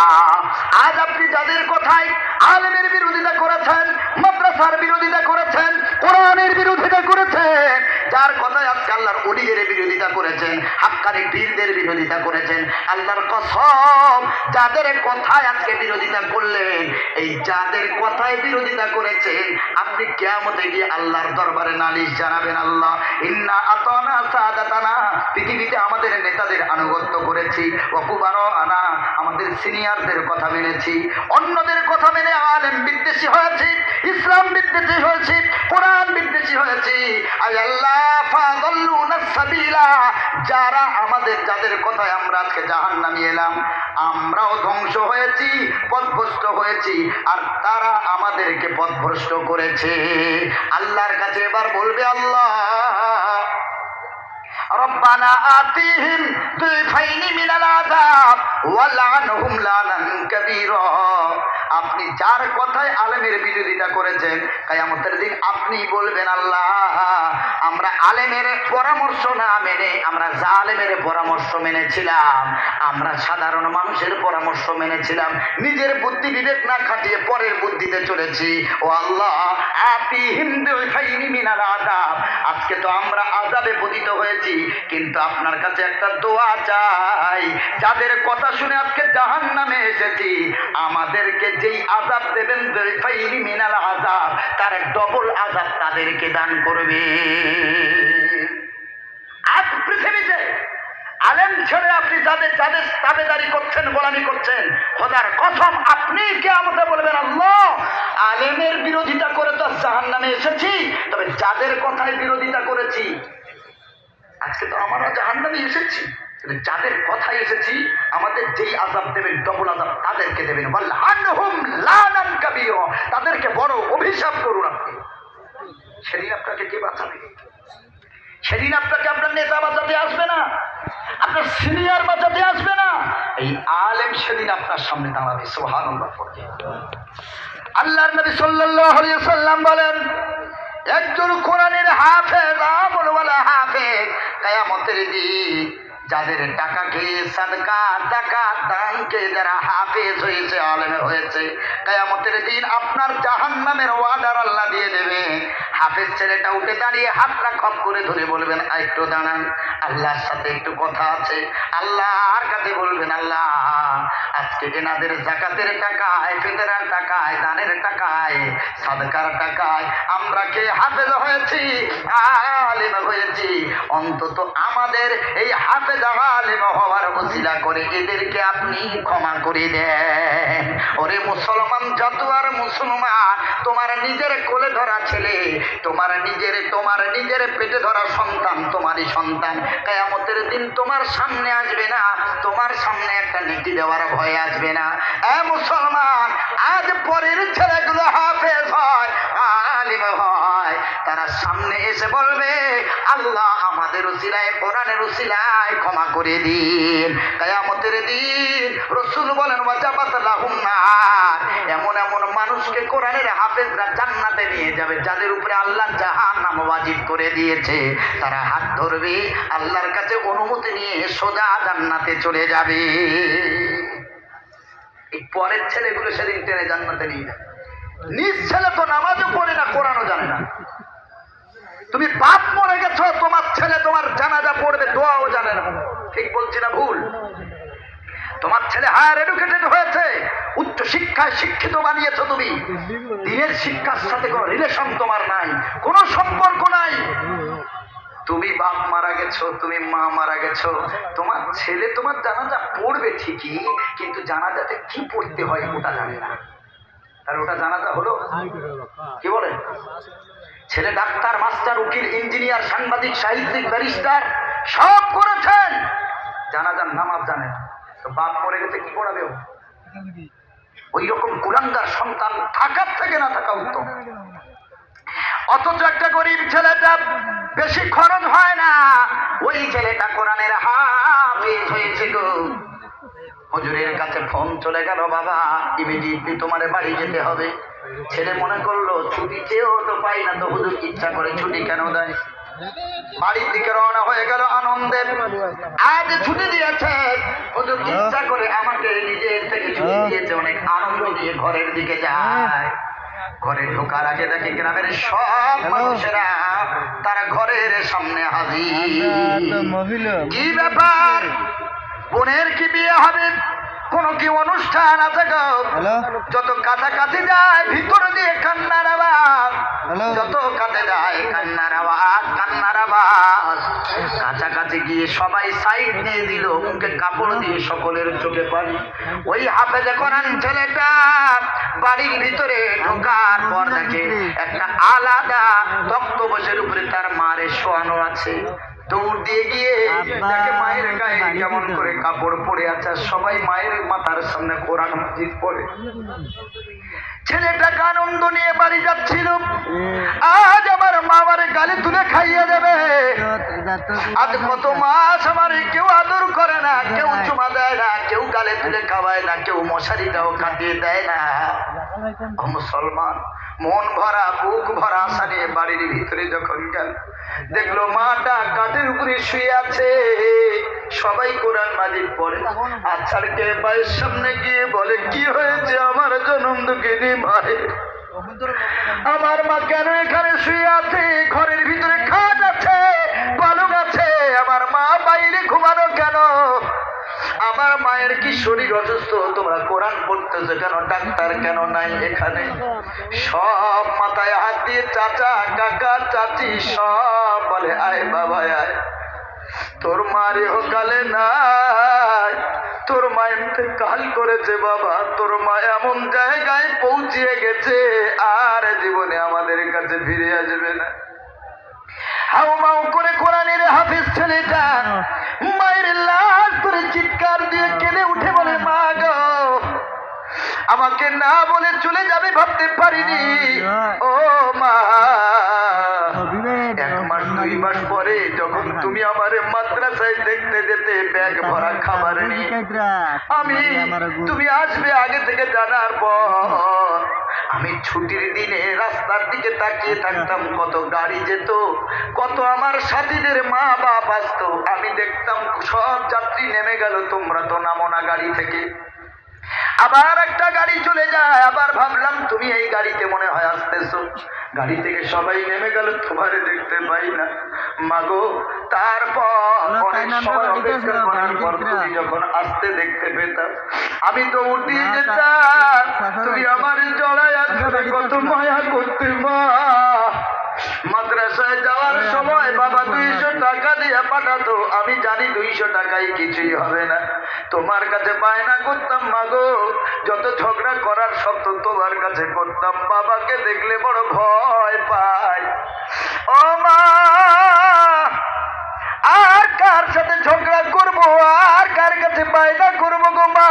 আজ আপনি যাদের কথায় আলেমের বিরোধিতা করেছেন, মাদ্রাসার বিরোধিতা করেছেন, কোরআনের বিরোধিতা করেছেন, যার কথায় আজকে আল্লাহর ওলিদের বিরোধিতা করেছেন, হাক্কানি পীরদের বিরোধিতা করেছেন, আল্লাহর কসম, যাদের কথায় আজকে বিরোধিতা করলেন, এই যাদের কথায় বিরোধিতা করেছেন, আপনি কিয়ামতে গিয়ে আল্লাহর দরবারে নালিশ জানাবেন। আল্লাহ ইন্না আতানা সাদাতানা, পৃথিবীতে আমাদের নেতাদের আনুগত্য করেছি, ওয়া কুবারানা, আমাদের সিনিয়রদের কথা মেনেছি, অন্যদের কথা মেনে আলেম বিদ্বেষী হয়েছি, ইসলাম বিদ্বেষী হয়েছি, কোরআন বিদ্বেষী হয়েছি। আয় আল্লাহ ফাদাল্লুনা সাবিলা, যারা আমাদের, যাদের কথায় আমরা আজকে জাহান্নামে এলাম, আমরাও ধ্বংস হয়েছি, পথভ্রষ্ট হয়েছি, আর তারা আমাদেরকে পথভ্রষ্ট করেছে। আল্লাহর কাছে এবার বলবে আল্লাহ রব্বানা আতিহিম দুইফাইনি মিনাল আযাব ওয়ালআনহুম লানান কাবীরা। আপনি যার কথায় আলেমের বিরোধিতা করেছেন, কিয়ামতের দিন আপনি বলবেন আল্লাহ আমরা আলেমের পরামর্শ না মেনে আমরা জালেমের পরামর্শ মেনেছিলাম, আমরা সাধারণ মানুষের পরামর্শ মেনেছিলাম, নিজের বুদ্ধি বিবেক না খাটিয়ে পরের বুদ্ধিতে চলেছি। ও আল্লাহ আতিহিম দুইফাইনি মিনাল আযাব, আজকে তো আমরা আযাবে পতিত হয়েছি, কিন্তু আপনার কাছে একটা দোয়া চাই, যাদের কথা শুনে আজকে জাহান্নামে এসেছি, আমাদেরকে যেই আযাব দেবেন দুইফাইনি মিনাল আযাব, তার ডবল আযাব তাদেরকে দান করবে। আজ পৃথিবীতে আলেম ছেড়ে আপনি যাদের যাদের তাবেদারি করছেন, গোলামি করছেন, খোদার কসম আপনি কিয়ামতে বলবেন আল্লাহ আলেমের বিরোধিতা করে তো জাহান্নামে এসেছি, তবে যাদের কথায় বিরোধিতা করেছি আজকে তো আমরা জাহান্নামে এসেছি। যাদের কথাই এসেছি আমাদের যেই আযাব দেবেন ডবল আযাব তাদেরকে দেবেন, ওয়ালআনহুম লানান কাবীরা, তাদেরকে বড় অভিশাপ করুন আপনি। সেদিন আপনাকে কে বাঁচাবে? সেদিন আপনাকে আপনার নেতা বাঁচাতে আসবে না, আপনার সিনিয়র বাঁচাতে আসবে না, এই আলেম সেদিন আপনার সামনে দাঁড়াবে। সুবহানাল্লাহ। আল্লাহর নবী সাল্লাল্লাহু আলাইহি ওয়াসাল্লাম বলেন, একজন কোরআনের হাফেজ, আমলওয়ালা হাফেজ, কিয়ামতের দিন যাদের টাকা খেয়ে সাদকা যাকাত দান কে যারা হাফেজ হয়েছে, আলেম হয়েছে, কিয়ামতের দিন আপনার জাহান্নামের ওয়ার্ডার আল্লাহ দিয়ে দেবে। হাফেজ ছেলেটা উঠে দাঁড়িয়ে হাতটা খপ করে ধরে বলবেন, একটু দাঁড়ান, আল্লাহর সাথে একটু কথা আছে। আল্লাহর কাছে বলবেন, আল্লাহ আজকে এনাদের যাকাতের টাকায়, ফিতরার টাকায়, দানের টাকায়, সাদকার টাকায় আমরা কে হাফেজ হয়েছি, আলেম হয়েছি, অন্তত আমাদের এই হাফেজ আলেম হওয়ার ওসিলা করে এদেরকে আপনি ক্ষমা করে দেন। ওরে মুসলমান, যত আর মুসলমান, তোমার নিজের কোলে ধরা ছেলে, তোমার নিজের পেটে ধরা সন্তান, তোমারই সন্তান কিয়ামতের দিন তোমার সামনে আসবে না, তোমার সামনে একটা নেকি দেওয়ার ভয় আসবে না। এ মুসলমান, আজ পরের ছেলেগুলো হাফেজ হয়, আলিম হয়, তারা সামনে এসে বলবে, আল্লাহ আমাদের উসিলায়, কোরআনের উসিলায় ক্ষমা করে দিন। কিয়ামতের দিন রাসূল বলেন, ওয়াজাবাত লাহুম নার, এমন এমন মানুষকে কোরআনের হাফেজরা জান্নাতে নিয়ে যাবে যাদের উপরে আল্লাহ জাহান্নাম ওয়াজিব করে দিয়েছে। তারা হাত ধরবে, আল্লাহর কাছে অনুমতি নিয়ে সোজা জান্নাতে চলে যাবে। এই পরের ছেলেগুলো সেদিন টেনে জান্নাতে নিয়ে যাবে। নিজ ছেলে তো নামাজও পড়ে না, কোরআনও জানে না। তুমি বাপ মরে গেছো, তোমার ছেলে তোমার জানাজা পড়বে, দোয়াও জানে না। ঠিক বলছি না ভুল? তোমার ছেলে হায়ার এডুকেটেড হয়েছে, উচ্চ শিক্ষায় শিক্ষিত বানিয়েছো তুমি, দিনের শিক্ষার সাথে কোনো রিলেশন তোমার নাই, কোনো সম্পর্ক নাই। তুমি বাপ মারা গেছো, তুমি মা মারা গেছো, তোমার ছেলে তোমার জানাজা পড়বে ঠিকই, কিন্তু জানাজাতে কি পড়তে হয় ওটা জানে না। আর ওটা জানাজা হলো কি বলেন? ছেলে ডাক্তার, মাস্টার, উকিল, ইঞ্জিনিয়ার, সাংবাদিক, সাহিত্যিক, ব্যারিস্টার সব করেছেন, জানাজার নামাজ জানে না। তো বাপ মরে গেছে, কি পড়াবে ও? ওই রকম কুলাঙ্গার সন্তান থাকার থেকে না থাকা উত্তম। অথচ একটা গরিব ছেলেটা, বেশি খরচ হয় না, ওই ছেলেটা কোরআনের হাফেজ হয়েছে গো। হুজুরের কাছে ফোন চলে গেল, বাবা ইমিডিয়েটলি তোমার বাড়ি যেতে হবে। ছেলে মনে করলো ছুটি চেয়েও তো পাই না, তো হুজুর ইচ্ছা করে ছুটি কেন দেয়? বাড়ির দিকে রওনা হয়ে গেল আনন্দের। আজ ছুটি দিয়েছে হুজুর, ইচ্ছা করে আমাকে নিজের থেকে ছুটি দিয়েছে, অনেক আনন্দ নিয়ে ঘরের দিকে যায়। ঘরে ঢোকার আগে দেখে গ্রামের সব মানুষেরা তারা ঘরের সামনে হাজির। কি ব্যাপার? বোনের কি বিয়ে হবে? কোন কি অনুষ্ঠান আছে গো? যত কাছাকাছি যায় ভিতর দিয়ে কান্নার আওয়াজ, যত কাছে যায় কান্নার আওয়াজ, কান্নার আওয়াজ। কাছাকাছি গিয়ে সবাই সাইড দিয়ে দিল, মুখে কাপড় দিয়ে সকলের চোখে পানি। ওই হাফেজে কোরআন ছেলেটা বাড়ির ভিতরে ঢোকার পর দেখে একটা আলাদা তক্তপোষের উপরে তার মারে শোয়ানো আছে। দৌড় দিয়ে গিয়ে দেখে মায়ের গায়ে কেমন করে কাপড় পরে আছে, সবাই মায়ের মাথার সামনে কোরআন মাজিদ পড়ে। ছেলেটাকে আনন্দ নিয়ে বাড়ি যাচ্ছিল, আজ আমার মা আমারে গালে তুলে খাইয়ে দেবে। আজ কত মাস আমার কেউ আদর করে না, কেউ চুমা দেয় না, কেউ গালে তুলে খাওয়ায় না, কেউ মশারিটাও কাটিয়ে দেয় না। ও মুসলমান, মন ভরা বুক ভরা আশা নিয়ে বাড়ির ভিতরে যখন গেল, দেখলো মাটা কাঠের উপরে শুয়ে আছে, সবাই কোরআন মাজিদ পড়ে। আচ্ছাড়কে মায়ের সামনে গিয়ে বলে, কি হয়েছে আমার জনম দুঃখিনী মায়ের? আমার মা কেন এখানে শুয়ে আছে? ঘরের ভিতরে খাট আছে, পালক আছে, আমার মা বাইরে ঘুমানো কেন? আমার মায়ের কি শরীর অসুস্থ? তোমরা কোরআন পড়তেছো কেন? ডাক্তার কেন নাই এখানে? সব মাথায় হাত দিয়ে চাচা, কাকা, চাচি সব বলে, আয় বাবা আয়, তোর মারে হোকালে নাই, তোর মা ইন্তেকাল করেছে বাবা, তোর মা এমন জায়গায় পৌঁছিয়ে গেছে আর জীবনে আমাদের কাছে ফিরে আসবে না। হাউ মাউ করে কোরআনের হাফিজ ছেলেটা মায়ের লাশ আমি চিৎকার দিয়ে কেঁদে উঠে বলে, মা গো, আমাকে না বলে চলে যাবে ভাবতে পারিনি। ও মা, 1 মাস 2 মাস পরে যখন তুমি আমার মাদ্রাসায় দেখতে যেতে ব্যাগ ভরা খাবার নিয়ে, তুমি আসবে আগে থেকে জানার পর আমি ছুটির দিনে রাস্তার দিকে তাকিয়ে থাকতাম, কত গাড়ি যেত, কত আমার সাথীদের মা বাপ আসতো, আমি দেখতাম সব যাত্রী নেমে গেল, তোমরা তো নামো না গাড়ি থেকে। আবার একটা গাড়ি চলে যায়, আবার ভাবলাম তুমি এই গাড়িতে মনে হয় আসতেছো, গাড়ি থেকে সবাই নেমে গেল, তোমারে দেখতে পাই না। মাগো, তারপর অনেক সময় অপেক্ষা করার পর তুমি যখন আসতে দেখতে পেতাম, আমি তো উঠিয়ে যেতাম, তুমি আমার জড়ায় আসলে কত মায়া করতে। মা, মাদ্রাসায় যাওয়ার সময় বাবা 200 টাকা দিয়ে পাঠাতো, আমি জানি 200 টাকায় কিছুই হবে না, তোমার কাছে বায়না করতাম, মাগো, যত ঝগড়া করার শব্দ তোমার কাছে করতাম, বাবাকে দেখলে বড় ভয় পাই। ও মা, আর কার সাথে ঝগড়া করবো, আর কার কাছে বায়না করবো গো মা।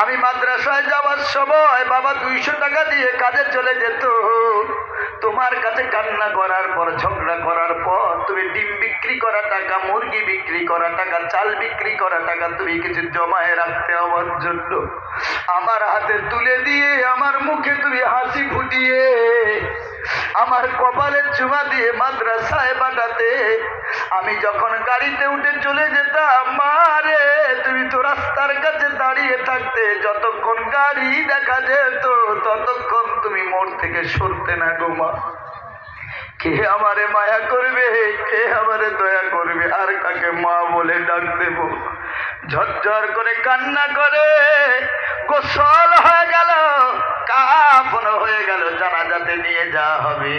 আমি মাদ্রাসায় যাওয়ার সময় বাবা 200 টাকা দিয়ে কাজে চলে যেত, তোমার কাছে কান্না করার পর, ঝগড়া করার পর তুমি ডিম বিক্রি করা টাকা, মুরগি বিক্রি করা টাকা, চাল বিক্রি করা টাকা তুমি কিছু জমায়ে রাখতে আমার জন্য, আমার হাতে তুলে দিয়ে আমার মুখে তুমি হাসি ফুটিয়ে আমার কপালে চুমা দিয়ে মাদ্রাসায় পাঠাতে। আমি যখন গাড়িতে উঠে চলে যেতাম, মারে তুমি তো রাস্তার কাছে দাঁড়িয়ে থাকতে, যতক্ষণ গাড়ি দেখা যেত ততক্ষণ তুমি মোড় থেকে সরতে না গো মা। কে আমারে মায়া করবে, কে আমারে দয়া করবে, আর কাকে মা বলে ডাক দেব। ঝরঝর করে কান্না করে গোসল হয়ে গেল, কাফন হয়ে গেল, জানাজাতে নিয়ে যাওয়া হবে।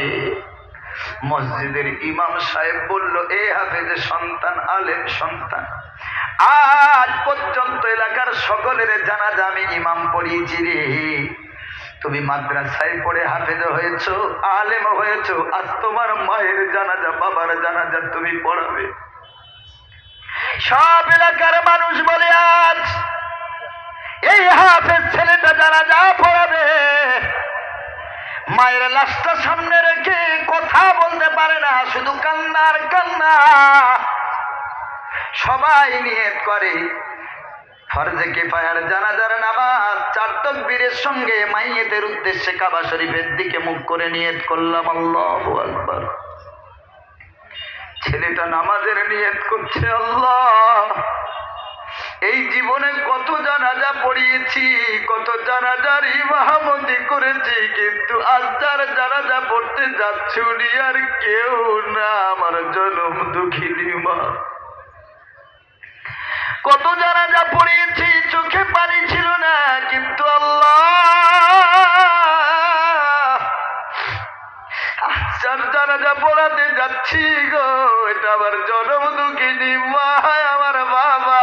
মসজিদের ইমাম সাহেব বলল, এ হাফেজের সন্তান, আলেম সন্তান, আজ পর্যন্ত এলাকার সকলের জানাজা আমি ইমাম পড়িয়েছি রে, তুমি মাদ্রাসায় পড়ে হাফেজ হয়েছো, আলেম হয়েছো, আজ তোমার মায়ের জানাজা, বাবার জানাজা তুমি পড়াবে। সব এলাকার মানুষ বলে, আজ এই হাফেজ ছেলেটা জানাজা পড়াবে। মায়ের লাশটা সামনে রেখে কথা বলতে পারে না, শুধু কান্নার কান্না। সবাই নিয়ত করে ফরজে কিফায়ার জানাজার নামাজ 4 তাকবীরের সঙ্গে মাইয়েতের উদ্দেশ্যে কাবা শরীফের দিকে মুখ করে নিয়ত করলাম, আল্লাহু আকবার। ছেলেটা নামাজের নিয়ত করছে, আল্লাহ, এই জীবনে কত জানাজা পড়িয়েছি, কত জানাজার ইমামতি করেছি, কিন্তু আজ যার জানাজা পড়তে যাচ্ছি উনি আর কেউ না, আমার জনম দুঃখিনী মা। কত জানাজা পড়িয়েছি, চোখে পানি ছিল না, কিন্তু আল্লাহ, যার জানাজা পড়াতে যাচ্ছি গো, এটা আমার জনম দুঃখিনী মা, আমার বাবা,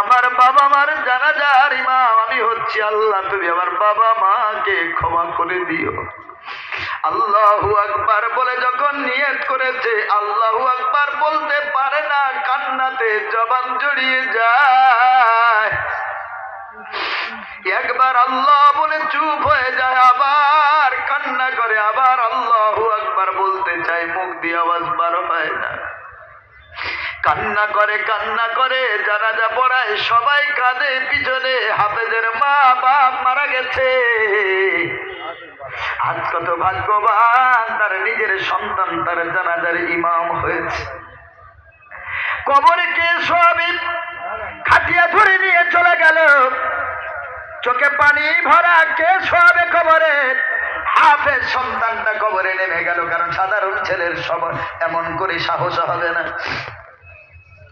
আমার বাবা মার জানাজার ইমাম আমি হচ্ছি। আল্লাহ, তুমি আমার বাবা মাকে ক্ষমা করে দিও। আল্লাহু আকবার বলে যখন নিয়ত করেছে, আল্লাহু আকবার বলতে পারে না, কান্নাতে জবান জড়িয়ে যায়। একবার আল্লাহ বলে চুপ হয়ে যায়, আবার কান্না করে, আবার আল্লাহু আকবার বলতে চায়, মুখ দিয়ে আওয়াজ বার হয় না। কান্না করে জানাজা পড়ায়, সবাই কাঁদে, পিছনে হাফেজের মা বাপ মারা গেছে। আজ কত ভাগ্যবান, তার নিজের সন্তান তার জানাজার ইমাম হয়েছে। কবরে কে সবই খাটিয়া ধরে নিয়ে চলে গেল, চোখে পানি ভরা, কে সবে কবরে, হাফেজ সন্তানটা কবরে নেমে গেল। কারণ সাধারণ ছেলের সবার এমন করে সাহস হবে না,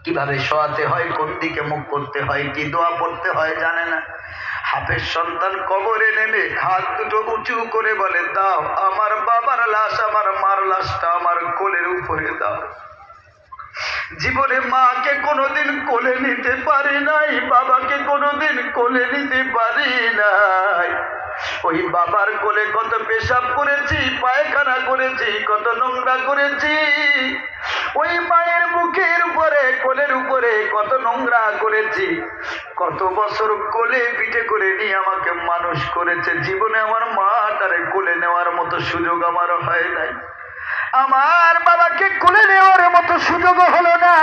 কিভাবে শোয়াতে হয়, কোন দিকে মুখ করতে হয়, কি দোয়া পড়তে হয় জানে না। হাফেজ সন্তান কবরে নেমে হাত দুটো উঁচু করে বলে, দাও আমার বাবার লাশ, আমার মার লাশটা আমার কোলের উপরে দাও। জীবনে মাকে কোনোদিন কোলে নিতে পারি নাই, বাবাকে কোনোদিন কোলে নিতে পারি নাই। ওই বাবার কোলে কত পেশাব করেছি, পায়খানা করেছি, কত নোংরা করেছি। ওই মায়ের মুখের উপরে, কোলের উপরে কত নোংরা করেছি। কত বছর কোলে পিঠে করে নিয়ে আমাকে মানুষ করেছে। জীবনে আমার মা তারে কোলে নেওয়ার মতো সুযোগ আমার হয় নাই। আমার বাবাকে কোলে নেওয়ার মতো সুযোগ হলো না।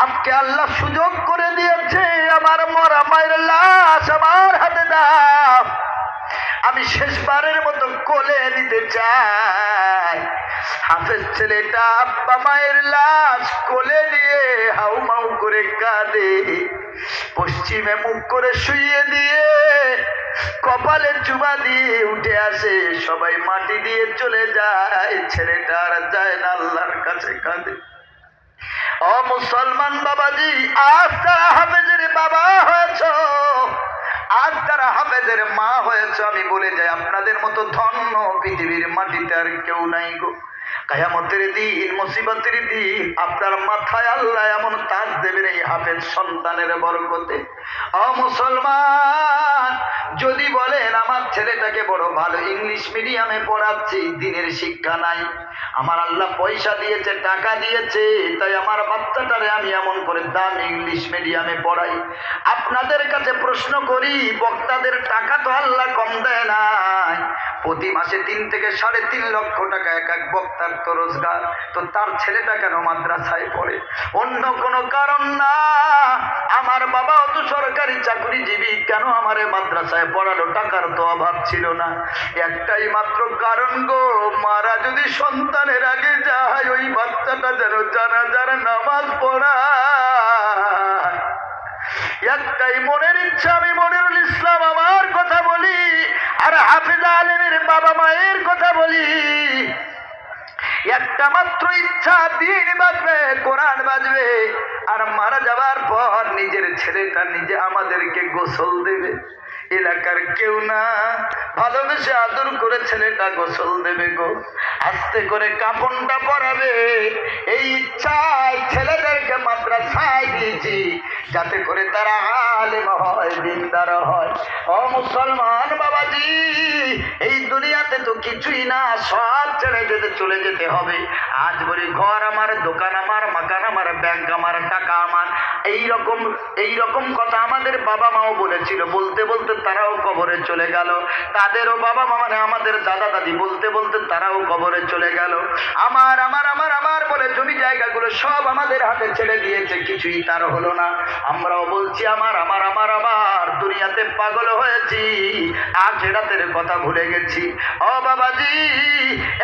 আজকে আল্লাহ সুযোগ করে দিয়েছে, আমার মরা মায়ের লাশ আমার হাতে দাও, আমি শেষবারের মতো কোলে নিতে চাই। হাফেজ ছেলেটা আব্বা মায়ের লাশ কোলে নিয়ে হাউমাউ করে কাঁদে, পশ্চিমে মুখ করে শুইয়ে দিয়ে কপালে চুমা দিয়ে উঠে আসে, সবাই মাটি দিয়ে চলে যায়, ছেলেটা আর যায় না, আল্লাহর কাছে কাঁদে। ও মুসলমান বাবাজি, আজ তারা হাফেজের বাবা হয়েছ, আজ তারা হাফেজের মা হয়েছ, আমি বলে যাই আপনাদের মতো ধন্য পৃথিবীর মাটিতে আর কেউ নাই গো। কিয়ামতের দিন, মুসিবতের দিন আপনার মাথায় আল্লাহ এমন তাজ দেবেন এই হাফেজ সন্তানের বরকতে। ও মুসলমান, যদি বলেন আমার ছেলেটাকে বড় ভালো ইংলিশ মিডিয়ামে পড়াচ্ছি, দিনের শিক্ষা নাই, আমার আল্লাহ পয়সা দিয়েছে, টাকা দিয়েছে, তাই আমার বাচ্চাটারে আমি এমন করে দাম ইংলিশ মিডিয়ামে পড়াই। আপনাদের কাছে প্রশ্ন করি, বক্তাদের টাকা তো আল্লাহ কম দেয় নাই, প্রতি মাসে 3 থেকে 3.5 লক্ষ টাকা এক এক বক্তার তো রোজগার, তো তার ছেলেটা কেন মাদ্রাসায় পড়ে? অন্য কোনো কারণ না। আমার বাবাও তো সরকারি চাকরিজীবী, কেন আমারে মাদ্রাসায় পড়ালো? টাকার তো অভাব ছিল না। একটাই মাত্র কারণ গো, মারা যদি সন্তানের আগে যায়, ওই বাচ্চাটা যেন জানাজার নামাজ পড়ায়। একটাই মনের ইচ্ছা। আমি মনিরুল ইসলাম আমার কথা বলি, আর হাফিজ আলেমের বাবা মায়ের কথা বলি। একটা মাত্র ইচ্ছা, দিন বাজবে, কোরআন বাজবে, আর মারা যাবার পর নিজের ছেলেটা নিজে আমাদেরকে গোসল দেবে। এলাকার কেউ না, ভালোবেসে আদর করে ছেলেটা গোসল দেবে গো, আস্তে করে কাফনটা পরাবে। এই ইচ্ছায় ছেলেদেরকে মাদ্রাসায় দিয়েছি, যাতে করে তারা আলেম হয়, দিনদার হয়। ও মুসলমান বাবাজি, এই দুনিয়াতে তো কিছুই না, সব ছেড়ে যেতে চলে যেতে হবে। আজ বলি ঘর আমার, দোকান আমার, মাকান আমার, ব্যাংক আমার, টাকা আমার, এইরকম কথা আমাদের বাবা মাও বলেছিল। বলতে বলতে তারাও কবরে চলে গেল। তাদেরও বাবা মা মানে আমাদের দাদা দাদি বলতে বলতে তারাও কবরে চলে গেল। আমার আমার আমার আমার বলে জমি জায়গাগুলো সব আমাদের হাতে ছেড়ে দিয়েছে, কিছুই তার হলো না। আমরাও বলছি আমার আমার আমার আমার, দুনিয়াতে পাগল হয়েছি, আখিরাতের কথা ভুলে গেছি। ও বাবাজি,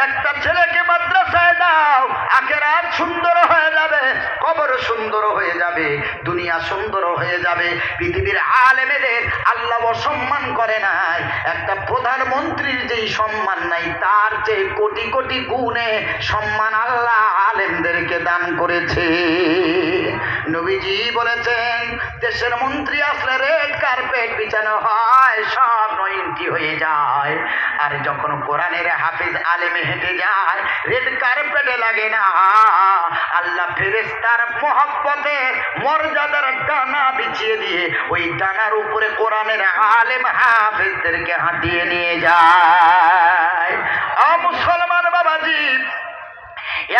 একটা ছেলেকে মাদ্রাসায় দাও, আখিরাত সুন্দর হয়ে যাবে, কবর সুন্দর হয়ে যাবে, দুনিয়া সুন্দর হয়ে যাবে। পৃথিবীর আলেমেদের আল্লাহ অসম্মান করে নাই। একটা প্রধানমন্ত্রীর যেই সম্মান নাই, তার চেয়ে কোটি কোটি গুণে সম্মান আল্লাহ আলেমদেরকে দান করেছে। নবীজি বলেছেন, দেশের মন্ত্রী আসলে রেড কার্পেট বিছানো হয়, সব নয়নটি হয়ে যায়, আর যখন কোরআনের হাফিজ আলেমে হেঁটে যায়, রেড কার্পেটে লাগে না, আল্লাহ ফেরেশতার মহব্বতে মর্যাদার ডানা বিছিয়ে দিয়ে ওই ডানার উপরে কোরআনের আলেম হাফিজদেরকে হাঁটিয়ে নিয়ে যায়। ও মুসলমান বাবাজি,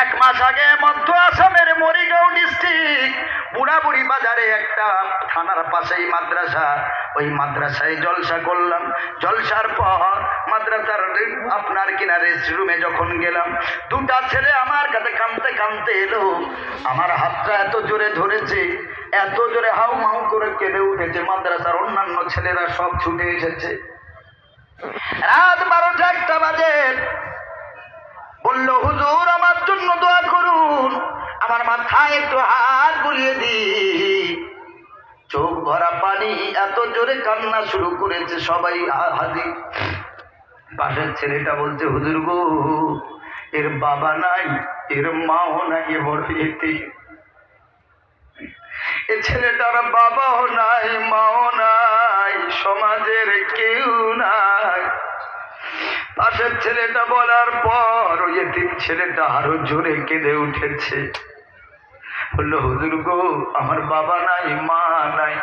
1 মাস আগে মধ্য আসামের মরিগাঁও ডিস্ট্রিক্ট বুড়াবুড়ি বাজারে একটা থানার পাশেই মাদ্রাসা, ওই মাদ্রাসায় জলসা করলাম। জলসার পর মাদ্রাসার আপনার কিনা রেস্ট রুমে যখন গেলাম, 2টা ছেলে আমার কাছে কাঁদতে কাঁদতে এলো। আমার হাতটা এত জোরে ধরেছে, এত জোরে হাউ মাউ করে কেঁদে উঠেছে, মাদ্রাসার অন্যান্য ছেলেরা সব ছুটে এসেছে। রাত 12টা-1টা বাজে। বলল, হুজুর আমার জন্য দোয়া করুন, আমার মাথায় একটু হাত বুলিয়ে দিন। চোখ ভরা পানি, এত জোরে কান্না শুরু করেছে, সবাই হাজির। পাশের ছেলেটা বলছে, হুজুর গো, এর বাবা নাই, এর মাও নাই, এ বড় এতিম। এ ছেলেটার বাবাও নাই, মাও নাই, সমাজের কেউ নাই। পাশের ছেলেটা বলার পর ওই এতিম ছেলেটা আরো জোরে কেঁদে উঠেছে। বললো হুজুর গো আমার বাবা নাই মা নাই।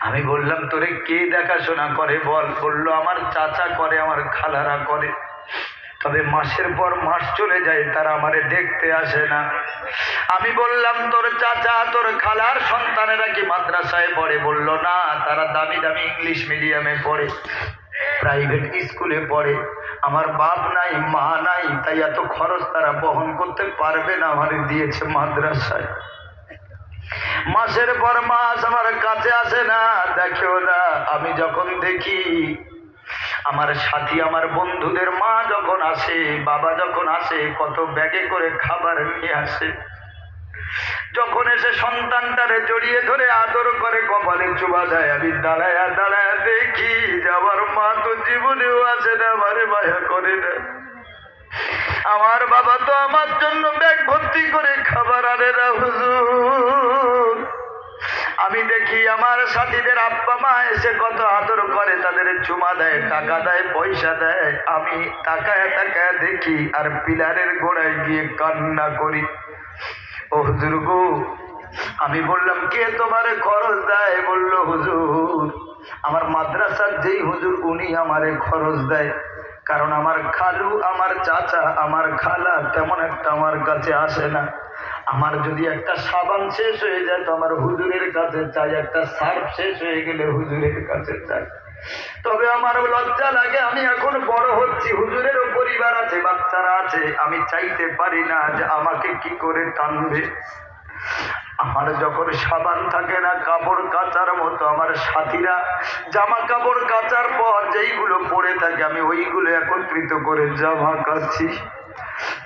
আমি বললাম তোরে কে দেখাশোনা করে বল? বললো আমার চাচা করে, আমার খালারা করে, তবে মাসের পর মাস চলে যায় তারা আমারে দেখতে আসে না। আমি বললাম তোর চাচা তোর খালার সন্তানেরা কি মাদ্রাসায় পড়ে? বললো না, তারা দামি দামি ইংলিশ মিডিয়ামে পড়ে, প্রাইভেট স্কুলে পড়ে। আমার বাপ নাই মা নাই, তাই এত খরচ তারা বহন করতে পারবে না, আমার দিয়েছে মাদ্রাসায়। মাসের পর মাস আমার কাছে আসে না, দেখেও না। আমি যখন দেখি আমার সাথী আমার বন্ধুদের মা যখন আসে, বাবা যখন আসে, কত ব্যাগে করে খাবার নিয়ে আসে, যখন এসে সন্তানটারে জড়িয়ে ধরে আদর করে কপালে চুমা দেয়, আমি দাঁড়ায় দাঁড়ায় দেখি যে আমার মা তো জীবনেও আছে না, আমারে মায়া করে না। আমার বাবা তো আমার জন্য ব্যাগ ভর্তি করে খাবার আনে না হুজুর। আমি দেখি আমার সাথীদের আব্বা মা এসে কত আদর করে, তাদের চুমা দেয়, টাকা দেয়, পয়সা দেয়। আমি তাকায় তাকায় দেখি আর পিলারের গোড়ায় গিয়ে কান্না করি। ও হুজুর গো, আমি বললাম কে তোমারে খরচ দেয়? বলল হুজুর আমার মাদ্রাসার যেই হুজুর উনি আমারে খরচ দেয়। কারণ আমার খালু আমার চাচা আমার খালা তেমন একটা আমার কাছে আসে না। আমার যদি একটা সাবান শেষ হয়ে যায় তো আমার হুজুরের কাছে চাই, একটা সার্ফ শেষ হয়ে গেলে হুজুরের কাছে চাই। তবে আমার লজ্জা লাগে, আমি এখন বড় হচ্ছি, হুজুরেরও পরিবার আছে, বাচ্চারা আছে, আমি চাইতে পারি না যে আমাকে কি করে টানবে। আমার যখন সাবান থাকে না কাপড় কাচার মতো, আমার সাথীরা জামা কাপড় কাচার পর যেইগুলো পরে থাকে আমি ওইগুলো একত্রিত করে জামা কাচ্ছি।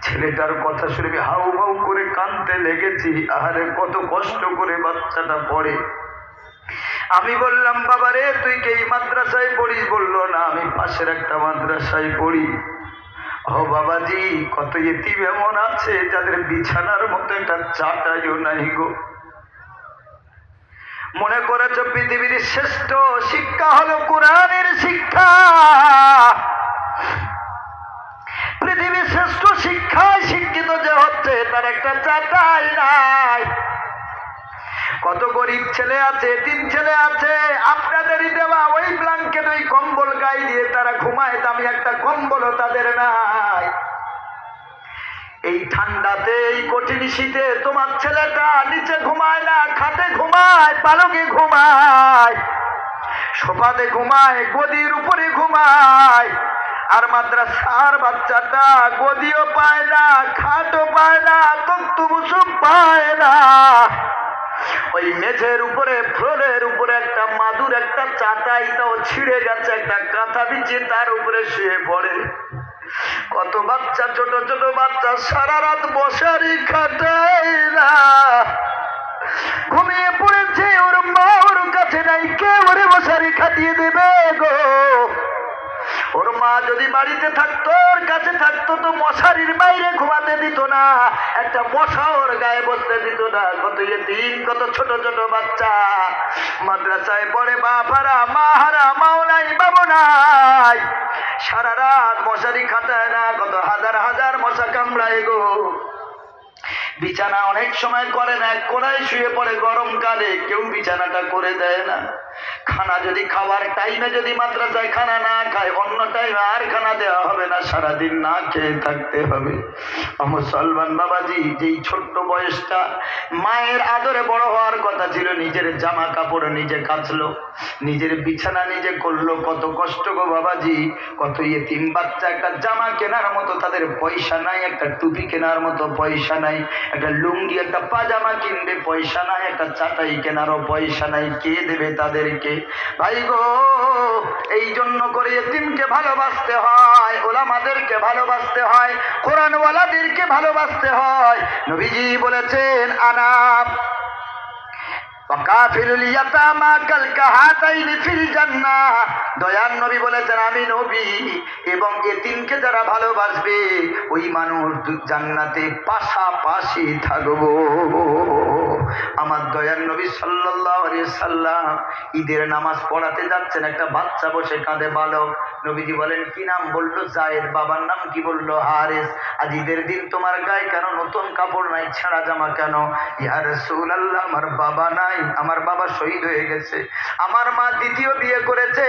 ছেলেটার কথা শুনে আমি হাউ হাউ করে কাঁদতে লেগেছি। আহারে কত কষ্ট করে বাচ্চাটা পড়ে। আমি বললাম বাবা রে তুই কি এই মাদ্রাসায় পড়িস? বললো না, আমি পাশের একটা মাদ্রাসায় পড়ি। ও বাবাজি, কত এতিম এমন আছে যাদের বিছানার মতো একটা চাটাইও নাই গো। মনে করেছ পৃথিবীর শ্রেষ্ঠ শিক্ষা হলো কোরআনের শিক্ষা? পৃথিবীর শ্রেষ্ঠ শিক্ষায় শিক্ষিত যে হচ্ছে তার একটা চাটাই নাই। কত গরিব ছেলে আছে, তিন ছেলে আছে, আপনাদেরই দেওয়া ওই ব্ল্যাঙ্কেট ওই কম্বল গায়ে দিয়ে তারা ঘুমায়, দামি একটা কম্বলও তাদের নাই। এই ঠান্ডাতে এই কঠিন শীতে তোমার ছেলেটা নিচে ঘুমায় না, খাটে ঘুমায়, পালকে ঘুমায়, সোফাতে ঘুমায়, গদির উপরে ঘুমায়। আর মাদ্রাসার বাচ্চাটা গদিও পায় না, খাটও পায় না, তক্তপোষও পায় না। ওই মেঝের উপরে ফ্লোরের উপরে একটা মাদুর একটা চাটাইটাও ছিঁড়ে গেছে, একটা কাঁথা বিছিয়ে তার উপরে শুয়ে পড়ে। কত বাচ্চা, ছোট ছোট বাচ্চা সারা রাত মশারি খাটায় না, ঘুমিয়ে পড়েছে, ওর মা ওর কাছে নাই, কে ওরে মশারি খাটিয়ে দেবে গো? ওর মা যদি বাড়িতে থাকতো, ওর কাছে থাকতো তো মশারির বাইরে ঘুমাতে দিত না, একটা মশা ওর গায়ে বসতে দিত না। কত এতিম, কত ছোট ছোট বাচ্চা মাদ্রাসায় পড়ে, বাবারা মাহারা, মাও নাই বাবু নাই, সারা রাত মশারি খাটায় না, কত হাজার হাজার মশা কামড়ায় গো। বিছানা অনেক সময় করে না, এক কোনায় শুয়ে পড়ে গরমকালে, কেউ বিছানাটা করে দেয় না। খানা যদি খাওয়ার টাইমে যদি মাদ্রাসায় খানা না খায়, অন্য টাইমে আর খানা দেওয়া হবে না, সারাদিন না খেয়ে থাকতে হবে। মুসলমান বাবাজি, যেই ছোট্ট বয়সটা মায়ের আদরে বড় হওয়ার কথা ছিল, নিজের জামা কাপড় নিজে কাচলো, নিজের বিছানা নিজে করলো, কত কষ্ট গো বাবাজি। কত এতিম বাচ্চা, একটা জামা কেনার মতো তাদের পয়সা নাই, একটা টুপি কেনার মতো পয়সা নাই, একটা লুঙ্গি একটা পাজামা কিনবে পয়সা নাই, একটা চাটাই কেনারও পয়সা নাই, কে দেবে তাদেরকে? ভাই গো, এই জন্য করে এতিমকে ভালোবাসতে হয়, ওলামাদেরকে ভালোবাসতে হয়, কোরআনওয়ালাদেরকে ভালোবাসতে হয়। নবীজি বলেছেন আনাব দয়ার নবী বলেছেন আমি নবী, এবং এতিমকে যারা ভালোবাসবে ওই মানুষ জান্নাতে পাশাপাশি থাকবো। আমার দয়ার নবী সাল্লাল্লাহু আলাইহি সাল্লাম ঈদের নামাজ পড়াতে যাচ্ছেন, একটা বাচ্চা বসে কাঁদে, বালক নবীজি বলেন কি নাম? বললো জায়েদ। বাবার নাম কি? বললো হারেস। আজ ঈদের দিন তোমার গায়ে কেন নতুন কাপড় নাই, ছেঁড়া জামা কেন? ইয়া রাসূলুল্লাহ, আমার বাবা নাই, আমার বাবা শহীদ হয়ে গেছে। আমার মা দ্বিতীয় বিয়ে করেছে।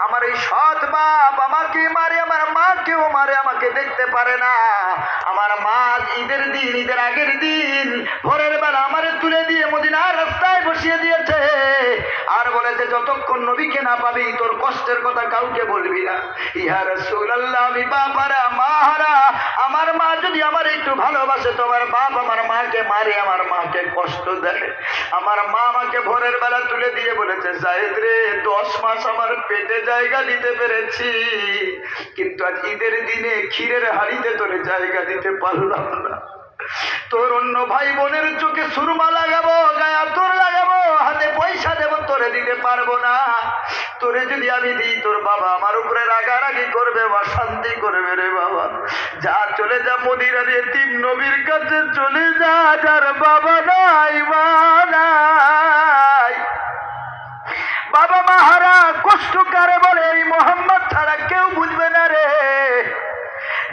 আমার এই সৎ বাপ আমাকে মারে, আমার মাকেও মারে, আমাকে দেখতে পারে না। আমার মা ঈদের দিন, ঈদের আগের দিন ভোরের বেলা আমারে তুলে দিয়ে মদিনার রাস্তায় বসিয়ে দিয়েছে, আর বলেছে যতক্ষণ নবীকে না পাবি তোর কষ্টের কথা কাউকে বলবি না। ইয়া রাসূলুল্লাহ, আমি বাবারা মাহারা, আমার মা যদি আমার একটু ভালোবাসে, তোমার বাপ আমার মাকে মারে, আমার মাকে কষ্ট দেয়। আমার মা আমাকে ভোরের বেলা তুলে দিয়ে বলেছে, জায়েদ রে, 10 মাস আমার পেটে জায়গা দিতে পেরেছি, কিন্তু আজ ঈদের দিনে ক্ষীরের হাড়িতে তোরে জায়গা দিতে পারলাম না। তোর অন্য ভাই বোনের চোখে সুরমা লাগাবো, গায়ে আতর লাগাবো, হাতে পয়সা দেবো, তোরে দিতে পারবো না। তোরে যদি আমি দিই তোর বাবা আমার উপরে রাগারাগি করবে, অশান্তি করবে রে বাবা। যা, চলে যা মদিনার এতিম নবীর কাছে চলে যা, যার বাবা নাই মা নাই। বাবা মাহারা কষ্ট কারে বলে এই মোহাম্মদ ছাড়া কেউ বুঝবে না রে।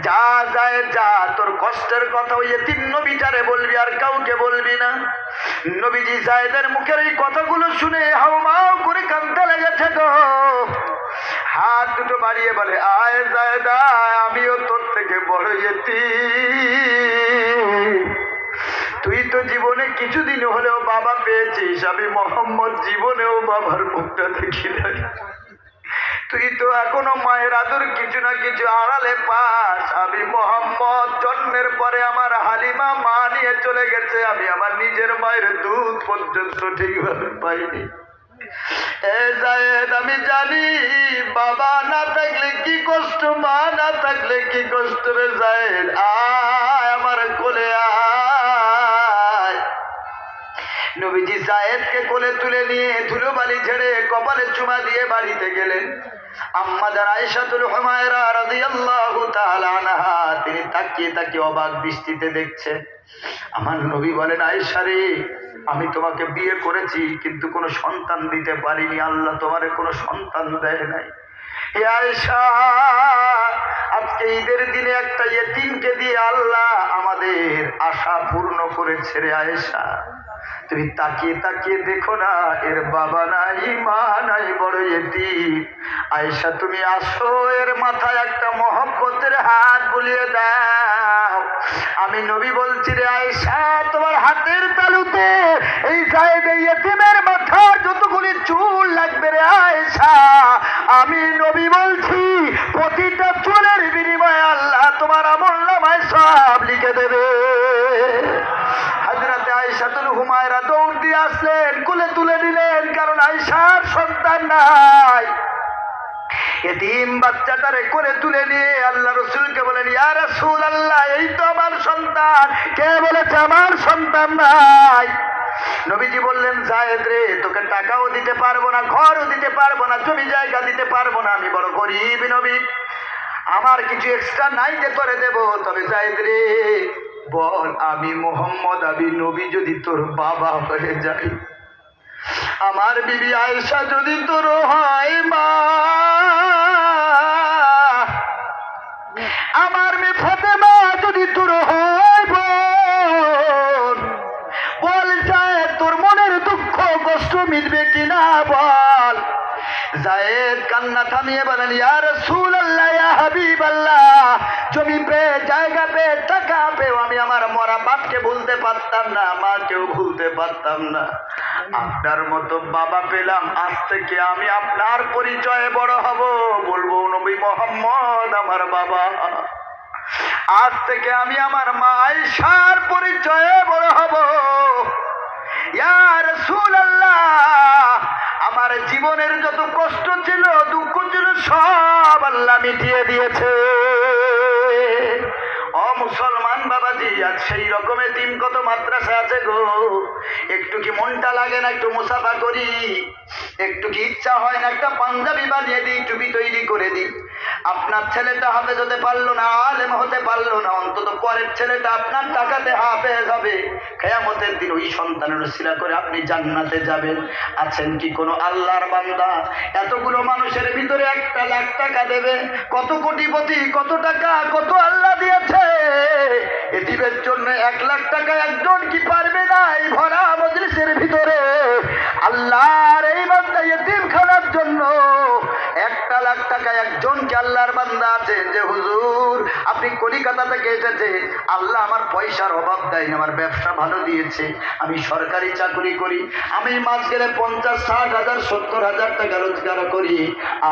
যা যায় যা, তোর কষ্টের কথা ওই এতিম নবীটারে বলবি, আর কাউকে বলবি না। নবীজি জায়েদের মুখের এই কথাগুলো শুনে হাউমাউ করে কাঁদতে লেগেছে গো। হাত দুটো বাড়িয়ে বলে, আয় জায়েদ আয়, আমিও তোর থেকে বড় এতিম। তুই তো জীবনে কিছুদিন হলেও বাবা পেয়েছিস, আমি মোহাম্মদ জীবনেও বাবার মুখটা দেখি নাই। তুই তো এখনো মায়ের আদর কিছু না কিছু আড়ালে পাস। আমি মোহাম্মদ জন্মের পরে আমার হালিমা মা নিয়ে চলে গেছে, আমি আমার নিজের মায়ের দুধ পর্যন্ত ঠিকভাবে পাইনি। এ জায়েদ, আমি জানি বাবা না থাকলে কি কষ্ট, মা না থাকলে কি কষ্ট রে জায়েদ। আয় আমার কোলে আয়। নবীজি জায়েদকে কোলে তুলে নিয়ে ধুলোবালি ঝেড়ে কপালে চুমা দিয়ে বাড়িতে গেলেন। আম্মা যারা আয়েশাতুল হুমায়রা রাদিয়াল্লাহু তাআলা আনহা, তিনি তাকিয়ে তাকিয়ে অবাক দৃষ্টিতে দেখছে। আমার নবী বলেন, আয়েশা রে, আমি তোমাকে বিয়ে করেছি কিন্তু কোনো সন্তান দিতে পারিনি, আল্লাহ তোমারে কোনো সন্তান দেয় নাই। হে আয়েশা, আজকে ঈদের দিনে একটা ইয়েতিমকে দিয়ে আল্লাহ আমাদের আশা পূর্ণ করেছে রে আয়েশা। তুমি তাকিয়ে তাকিয়ে দেখো না, এর বাবা নাই মা নাই, বড় এতিম। আয়েশা তুমি আসো, এর মাথায় একটা মহব্বতের হাত বুলিয়ে দাও। আমি নবী বলছি রে আয়েশা, তোমার হাতের তালুতে এই জায়েদ এতিমের মাথার যতগুলি চুল লাগবে রে আয়েশা, আমি নবী বলছি প্রতিটা চুলের বিনিময়ে আল্লাহ তোমার আমলনামায় সব লিখে দেবে। হযরতে আয়েশাতুল হুমায়রা দৌড় দিয়ে আসলেন, কোলে তুলে নিলেন, কারণ আয়েশার সন্তান নাই। এতিম বাচ্চাটারে কোলে তুলে নিয়ে আল্লাহ রাসূলকে বলেন, ইয়া রাসূলুল্লাহ, এই তো আমার সন্তান। কে বলেছে আমার সন্তান নাই? নবীজি বললেন, জায়েদ রে, তোকে টাকাও দিতে পারবো না, ঘরও দিতে পারবো না, জমি জায়গা দিতে পারবো না, আমি বড় গরিব নবী, আমার কিছু এক্সট্রা নাই যে তোরে দেবো। তবে জায়েদ রে, বল, আমি মোহাম্মদ, আমি নবী যদি তোর বাবা হয়ে যাই, আমার বিবি আয়েশা যদি তোর হয় মা, আমার মেয়ে ফাতেমা যদি তোর হয় বোন, বল জায়েদ, তোর মনের দুঃখ কষ্ট মিটবে কিনা বল। জায়েদ কান্না থামিয়ে বলেন, ইয়া রাসূলুল্লাহ, ইয়া হাবিবাল্লাহ, জমি পে, জায়গা পে, টাকা পেও আমি আমার মরা বাপকে ভুলতে পারতাম না, মাকেও ভুলতে পারতাম না। আপনার মতো বাবা পেলাম, আজ থেকে আমি আপনার পরিচয়ে বড় হব, বলবো নবী মোহাম্মদ আমার বাবা। আজ থেকে আমি আমার মা আয়েশার পরিচয়ে বড় হব। ইয়া রাসূলুল্লাহ, আমার জীবনের যত কষ্ট ছিল, দুঃখ ছিল, সব আল্লাহ মিটিয়ে দিয়েছে। ও মুসলমান বাবাজি, আজ সেই রকমের টিম কত মাদ্রাসা আছে গো, একটু কি মনটা লাগে না একটু মুসাফা করি? একটু কি ইচ্ছা হয় না একটা পাঞ্জাবি বানিয়ে দিই, টুপি তৈরি করে দিই? আপনার ছেলেটা হাফেজ হতে পারলো না, আলেম হতে পারলো না, অন্তত পরের ছেলেটা আপনার টাকাতে হাফেজ হবে। কিয়ামতের দিন ওই সন্তানের উসিলা করে আপনি জান্নাতে যাবেন। আছেন কি কোনো আল্লাহর বান্দা এতগুলো মানুষের ভিতরে 1,00,000 টাকা দেবে? কত কোটিপতি, কত টাকা, কত আল্লাহ দিয়েছে, এটির জন্য 1,00,000 টাকা একজন কি পারবে না এই ভরা মজলিসের ভিতরে আল্লাহর এই বান্দা ইতিমখানার জন্য 1,00,000 টাকা একজন কি আল্লাহর বান্দা আছেন যে হুজুর আপনি কলিকাতা থেকে এসেছে, আল্লাহ আমার পয়সার অভাব দেয়নি, আমার ব্যবসা ভালো দিয়েছে, আমি সরকারি চাকরি করি, আমি মাস গেলে 50-60,000 70,000 টাকা রোজগার করি,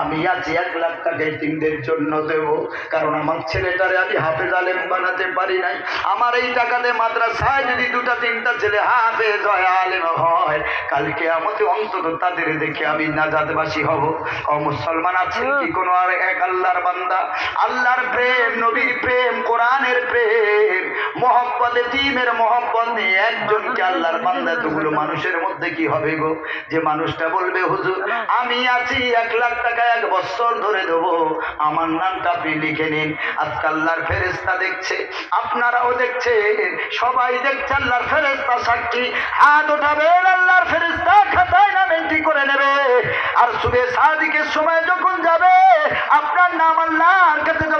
আমি আজ 1,00,000 টাকা এতিমদের জন্য দেব, কারণ আমার ছেলেটারে আমি হাফেজ আলেম বানাতে পারি নাই। আমার এই টাকাতে মাদ্রাসায় যদি 2-3টা ছেলে হাফেজ হয়, আলেম হয়, কালকে আমাকে অন্তত তাদের দেখে আমি নাজাতবাসী হব। ও মুসলমান, আছেন কি কোনো আর এক আল্লাহর বান্দা? আল্লাহর প্রেম, নবীর প্রেম, কোরআনের প্রেম, মহব্বত, এতিমের মহব্বত নিয়ে একজন কি আল্লাহর বান্দা? এতগুলো মানুষের মধ্যে কি হবে গো যে মানুষটা বলবে হুজুর আমি আছি 1,00,000 টাকা 1 বছর ধরে দেবো, আমার নামটা আপনি লিখে নিন। আজকে আল্লাহর ফেরেশতা দেখছে, আপনারাও দেখছেন, সবাই দেখছে, আল্লাহর ফেরেশতা সাক্ষী। হাত উঠাবেন, আল্লাহর ফেরেশতা খাতায় নাম এন্ট্রি করে নেবে। আর সুবে সাদিকের সময় যখন যাবে, আপনার নাম আল্লাহর কাছে যখন